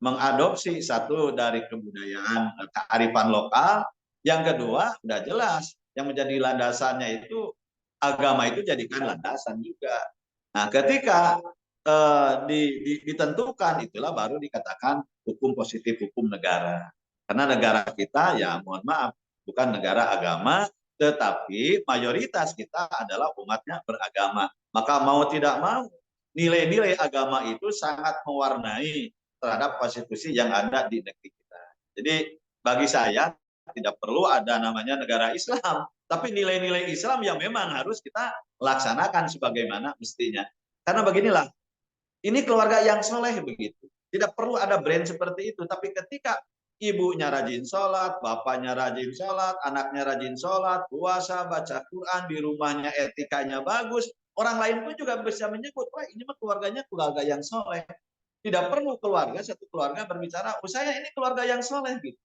mengadopsi satu dari kebudayaan kearifan lokal, yang kedua udah jelas yang menjadi landasannya itu agama itu jadikan landasan juga. Nah, ketika ditentukan itulah baru dikatakan hukum positif, hukum negara. Karena negara kita ya mohon maaf bukan negara agama, tetapi mayoritas kita adalah umatnya beragama. Maka mau tidak mau nilai-nilai agama itu sangat mewarnai terhadap konstitusi yang ada di negeri kita. Jadi bagi saya tidak perlu ada namanya negara Islam, tapi nilai-nilai Islam yang memang harus kita laksanakan sebagaimana mestinya. Karena beginilah, ini keluarga yang soleh begitu. Tidak perlu ada brand seperti itu. Tapi ketika ibunya rajin sholat, bapaknya rajin sholat, anaknya rajin sholat, puasa, baca Quran, di rumahnya etikanya bagus, orang lain pun juga bisa menyebut, wah ini mah keluarganya keluarga yang soleh. Tidak perlu satu keluarga berbicara, oh saya ini keluarga yang soleh gitu.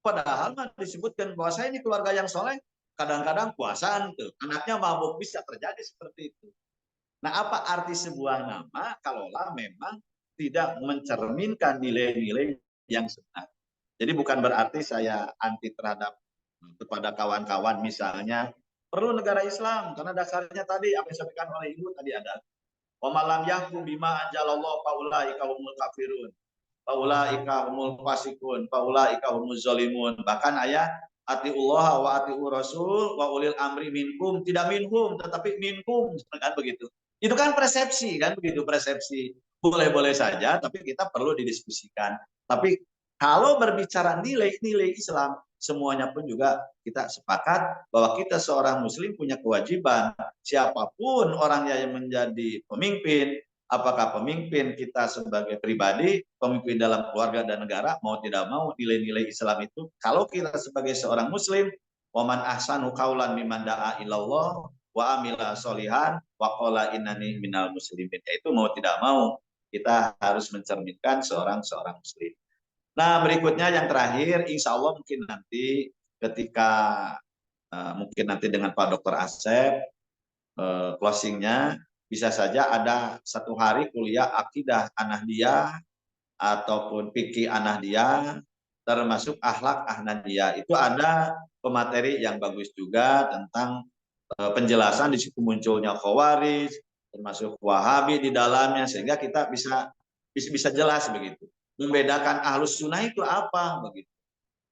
Padahal mah disebutkan bahwa saya ini keluarga yang soleh, kadang-kadang puasaan tuh, anaknya mabuk, bisa terjadi seperti itu. Nah, apa arti sebuah nama kalaulah memang tidak mencerminkan nilai-nilai yang sebenarnya. Jadi bukan berarti saya anti terhadap kepada kawan-kawan misalnya perlu negara Islam karena dasarnya tadi apa yang disampaikan oleh Ibu tadi ada wa malam yahkum bima anjalallahu faulaika humul kafirun faulaika humul fasikun faulaika humuz zalimun. Bahkan ayat atiullah wa atiur rasul wa ulil amri minkum, tidak minhum tetapi minkum kan begitu. Itu kan persepsi kan begitu, persepsi boleh-boleh saja tapi kita perlu didiskusikan. Tapi kalau berbicara nilai-nilai Islam semuanya pun juga kita sepakat bahwa kita seorang muslim punya kewajiban siapapun orangnya yang menjadi pemimpin, apakah pemimpin kita sebagai pribadi, pemimpin dalam keluarga dan negara, mau tidak mau nilai-nilai Islam itu kalau kita sebagai seorang muslim, waman ahsanu qaulan mimman da'a ilallah wa amila solihan wa qala innani minal muslimin. Itu mau tidak mau kita harus mencerminkan seorang muslim. Nah, berikutnya yang terakhir, insya Allah mungkin nanti ketika mungkin nanti dengan Pak Dr. Asep closingnya bisa saja ada satu hari kuliah akidah Ahmadiyah ataupun fikih Ahmadiyah termasuk akhlak Ahmadiyah. Itu ada pemateri yang bagus juga tentang penjelasan di situ munculnya Khawarij, termasuk Wahabi di dalamnya, sehingga kita bisa jelas begitu. Membedakan Ahlus Sunnah itu apa begitu.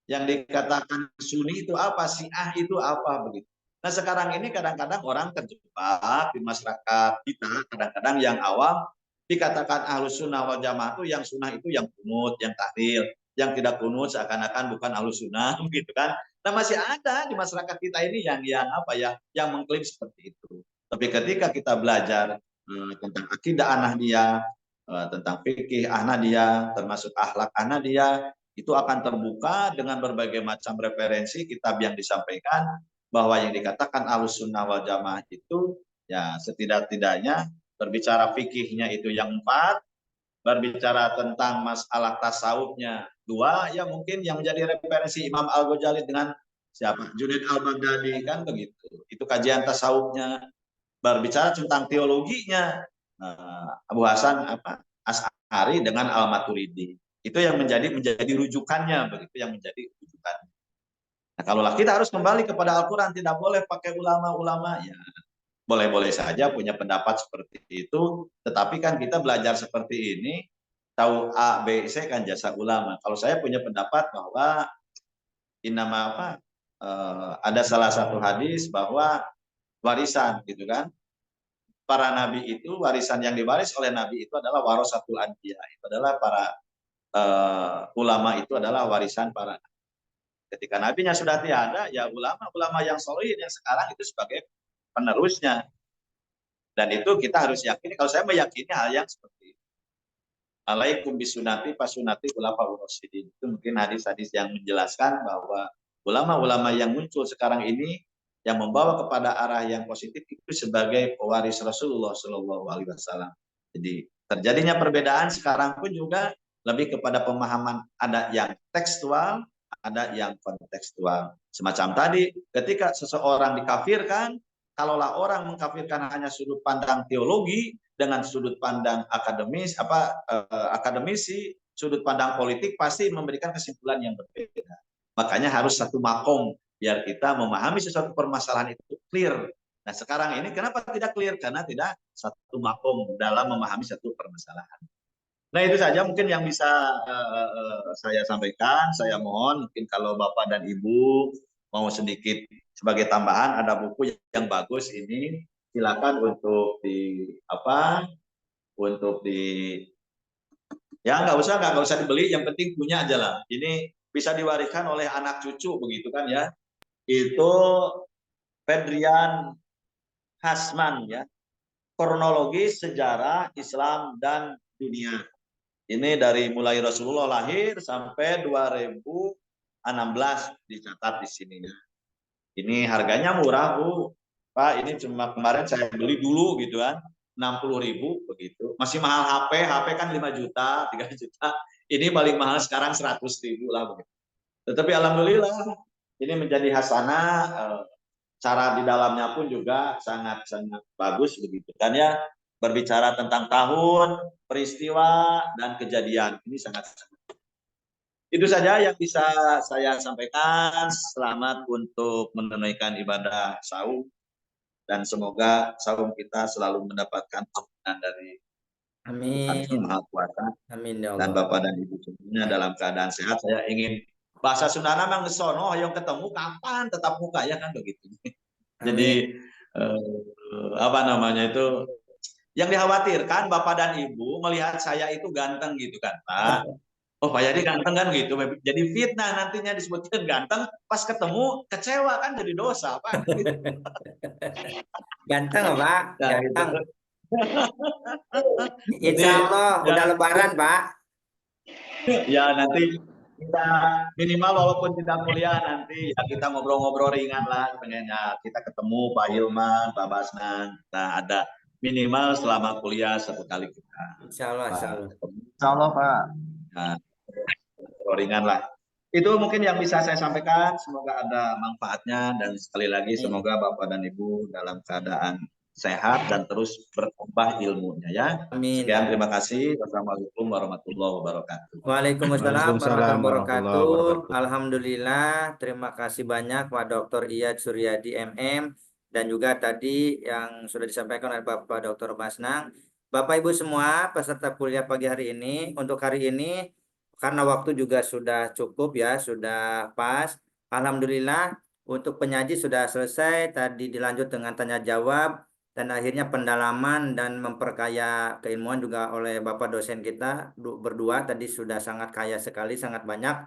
Yang dikatakan Sunni itu apa, Syiah itu apa begitu. Nah, sekarang ini kadang-kadang orang terjebak di masyarakat kita, kadang-kadang yang awam dikatakan Ahlus Sunnah wal Jamaah itu yang sunnah itu yang kunut, yang tahlil, yang tidak kunut seakan-akan bukan Ahlus Sunnah gitu kan. Nah, masih ada di masyarakat kita ini yang apa ya, yang mengklaim seperti itu. Tapi ketika kita belajar tentang akidah Ahmadiyah, tentang fikih Ahmadiyah, termasuk akhlak Ahmadiyah, itu akan terbuka dengan berbagai macam referensi kitab yang disampaikan, bahwa yang dikatakan Ahlus Sunnah wal Jamaah itu ya setidak-tidaknya berbicara fikihnya itu yang 4, berbicara tentang masalah tasawufnya 2, ya mungkin yang menjadi referensi Imam Al-Ghazali dengan siapa? Junaid Al-Baghdadi kan begitu. Itu kajian tasawufnya. Berbicara tentang teologinya Abu Hasan Asy'ari dengan Al-Maturidi. Itu yang menjadi rujukannya, begitu yang menjadi rujukannya. Nah, kalaulah kita harus kembali kepada Al-Quran, tidak boleh pakai ulama-ulama, ya boleh-boleh saja punya pendapat seperti itu, tetapi kan kita belajar seperti ini, tahu A, B, C kan jasa ulama. Kalau saya punya pendapat bahwa ada salah satu hadis bahwa warisan gitu kan, para nabi itu, warisan yang diwaris oleh nabi itu adalah warasatul anbiya, itu adalah para ulama itu adalah warisan para nabi. Ketika nabinya sudah tiada, ya ulama-ulama yang sholihin yang sekarang itu sebagai penerusnya. Dan itu kita harus yakini. Kalau saya meyakini hal yang seperti itu. Alaikum bisunati pasunati khulafaur rasyidin. Itu mungkin hadis-hadis yang menjelaskan bahwa ulama-ulama yang muncul sekarang ini yang membawa kepada arah yang positif itu sebagai pewaris Rasulullah Shallallahu Alaihi Wasallam. Jadi terjadinya perbedaan sekarang pun juga lebih kepada pemahaman, ada yang tekstual, ada yang kontekstual. Semacam tadi, ketika seseorang dikafirkan, kalaulah orang mengkafirkan hanya sudut pandang teologi dengan sudut pandang akademisi, sudut pandang politik, pasti memberikan kesimpulan yang berbeda. Makanya harus satu makom biar kita memahami sesuatu permasalahan itu clear. Nah, sekarang ini kenapa tidak clear? Karena tidak satu makom dalam memahami satu permasalahan. Nah, itu saja mungkin yang bisa saya sampaikan. Saya mohon mungkin kalau Bapak dan Ibu mau sedikit sebagai tambahan, ada buku yang bagus ini, silakan untuk ya nggak usah dibeli, yang penting punya aja lah. Ini bisa diwariskan oleh anak cucu begitu kan ya. Itu Fedrian Hasman ya, kronologi sejarah Islam dan dunia. Ini dari mulai Rasulullah lahir sampai 2016 dicatat di sini. Ini harganya murah, Bu. Pak, ini cuma kemarin saya beli dulu gitu kan, 60.000 begitu. Masih mahal HP kan 5 juta, 3 juta. Ini paling mahal sekarang 100.000 lah begitu. Tetapi alhamdulillah ini menjadi hasanah, cara di dalamnya pun juga sangat-sangat bagus begitu kan ya. Berbicara tentang tahun, peristiwa, dan kejadian. Ini sangat-sangat. Itu saja yang bisa saya sampaikan. Selamat untuk menunaikan ibadah saum. Dan semoga saum kita selalu mendapatkan ampunan dari Tuhan Yang Maha Kuasa. Amin ya Dan Allah. Bapak dan Ibu semuanya dalam keadaan sehat. Saya ingin bahasa Sundana mang ngesono, ayo ketemu kapan tetap muka ya kan begitu. Jadi yang dikhawatirkan Bapak dan Ibu melihat saya itu ganteng gitu kan, Pak. Oh, Pak Yadi ganteng kan gitu. Jadi fitnah nantinya disebutkan ganteng, pas ketemu kecewa kan jadi dosa, Pak. Ganteng, Pak. Ganteng. Jadi, Insya Allah udah ya, lebaran, Pak. Ya nanti kita minimal walaupun tidak kuliah nanti ya kita ngobrol-ngobrol ringan lah, pengennya kita ketemu Pak Hilman, Pak Basnan. Nah, ada minimal selama kuliah 1 kali kita. Insya Allah, insya Allah. Insya Allah, Pak. Nah, ringan lah. Itu mungkin yang bisa saya sampaikan. Semoga ada manfaatnya dan sekali lagi semoga Bapak dan Ibu dalam keadaan sehat dan terus bertambah ilmunya ya. Amin. Sekian, terima kasih. Wassalamualaikum warahmatullahi wabarakatuh. Waalaikumsalam Waalaikumsalam warahmatullahi warahmatullahi wabarakatuh. wabarakatuh. Alhamdulillah, terima kasih banyak Pak Dr. Iyad Suryadi MM dan juga tadi yang sudah disampaikan oleh Bapak Dr. Basnang. Bapak Ibu semua peserta kuliah pagi hari ini, untuk hari ini karena waktu juga sudah cukup ya, sudah pas. Alhamdulillah untuk penyaji sudah selesai, tadi dilanjut dengan tanya jawab dan akhirnya pendalaman dan memperkaya keilmuan juga oleh Bapak dosen kita berdua tadi sudah sangat kaya sekali, sangat banyak.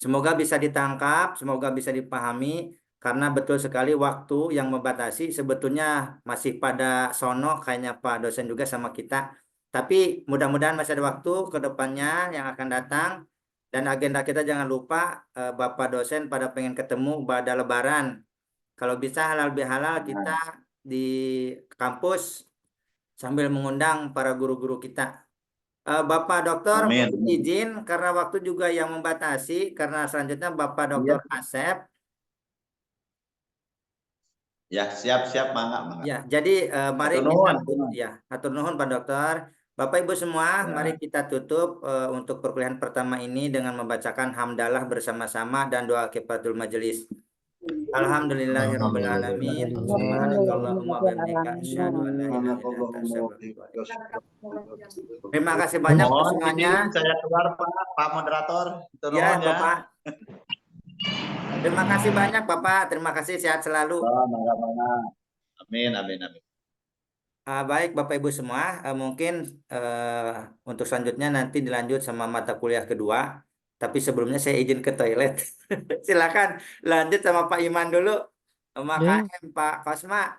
Semoga bisa ditangkap, semoga bisa dipahami karena betul sekali waktu yang membatasi sebetulnya masih pada sono kayaknya Pak dosen juga sama kita. Tapi mudah-mudahan masih ada waktu ke depannya yang akan datang dan agenda kita jangan lupa Bapak dosen pada pengen ketemu pada Lebaran. Kalau bisa halal bihalal kita di kampus sambil mengundang para guru-guru kita. Bapak Dokter Amin. mohon izin karena waktu juga yang membatasi karena selanjutnya Bapak Dokter Asep. Ya, siap-siap, mangga. Ya, jadi mari Hatur kita nuhun. ya, hatur nuhun Pak Dokter. Bapak Ibu semua, Ya. mari kita tutup untuk perkuliahan pertama ini dengan membacakan hamdalah bersama-sama dan doa kifaratul majelis. Alhamdulillahirabbil alamin. Subhanakallahumma wa bihamdika asyhadu an la ilaha illa anta astaghfiruka wa atubu. Terima kasih banyak Mohon semuanya. izin saya keluar Pak Moderator. Hatur Ya, nuhun, Bapak. Terima kasih banyak Bapak. Terima kasih, sehat selalu. Mangga. Amin, amin, amin. Baik Bapak Ibu semua, mungkin untuk selanjutnya nanti dilanjut sama mata kuliah kedua. Tapi sebelumnya saya izin ke toilet. Silakan lanjut sama Pak Iman dulu. Makasih Pak Kosma.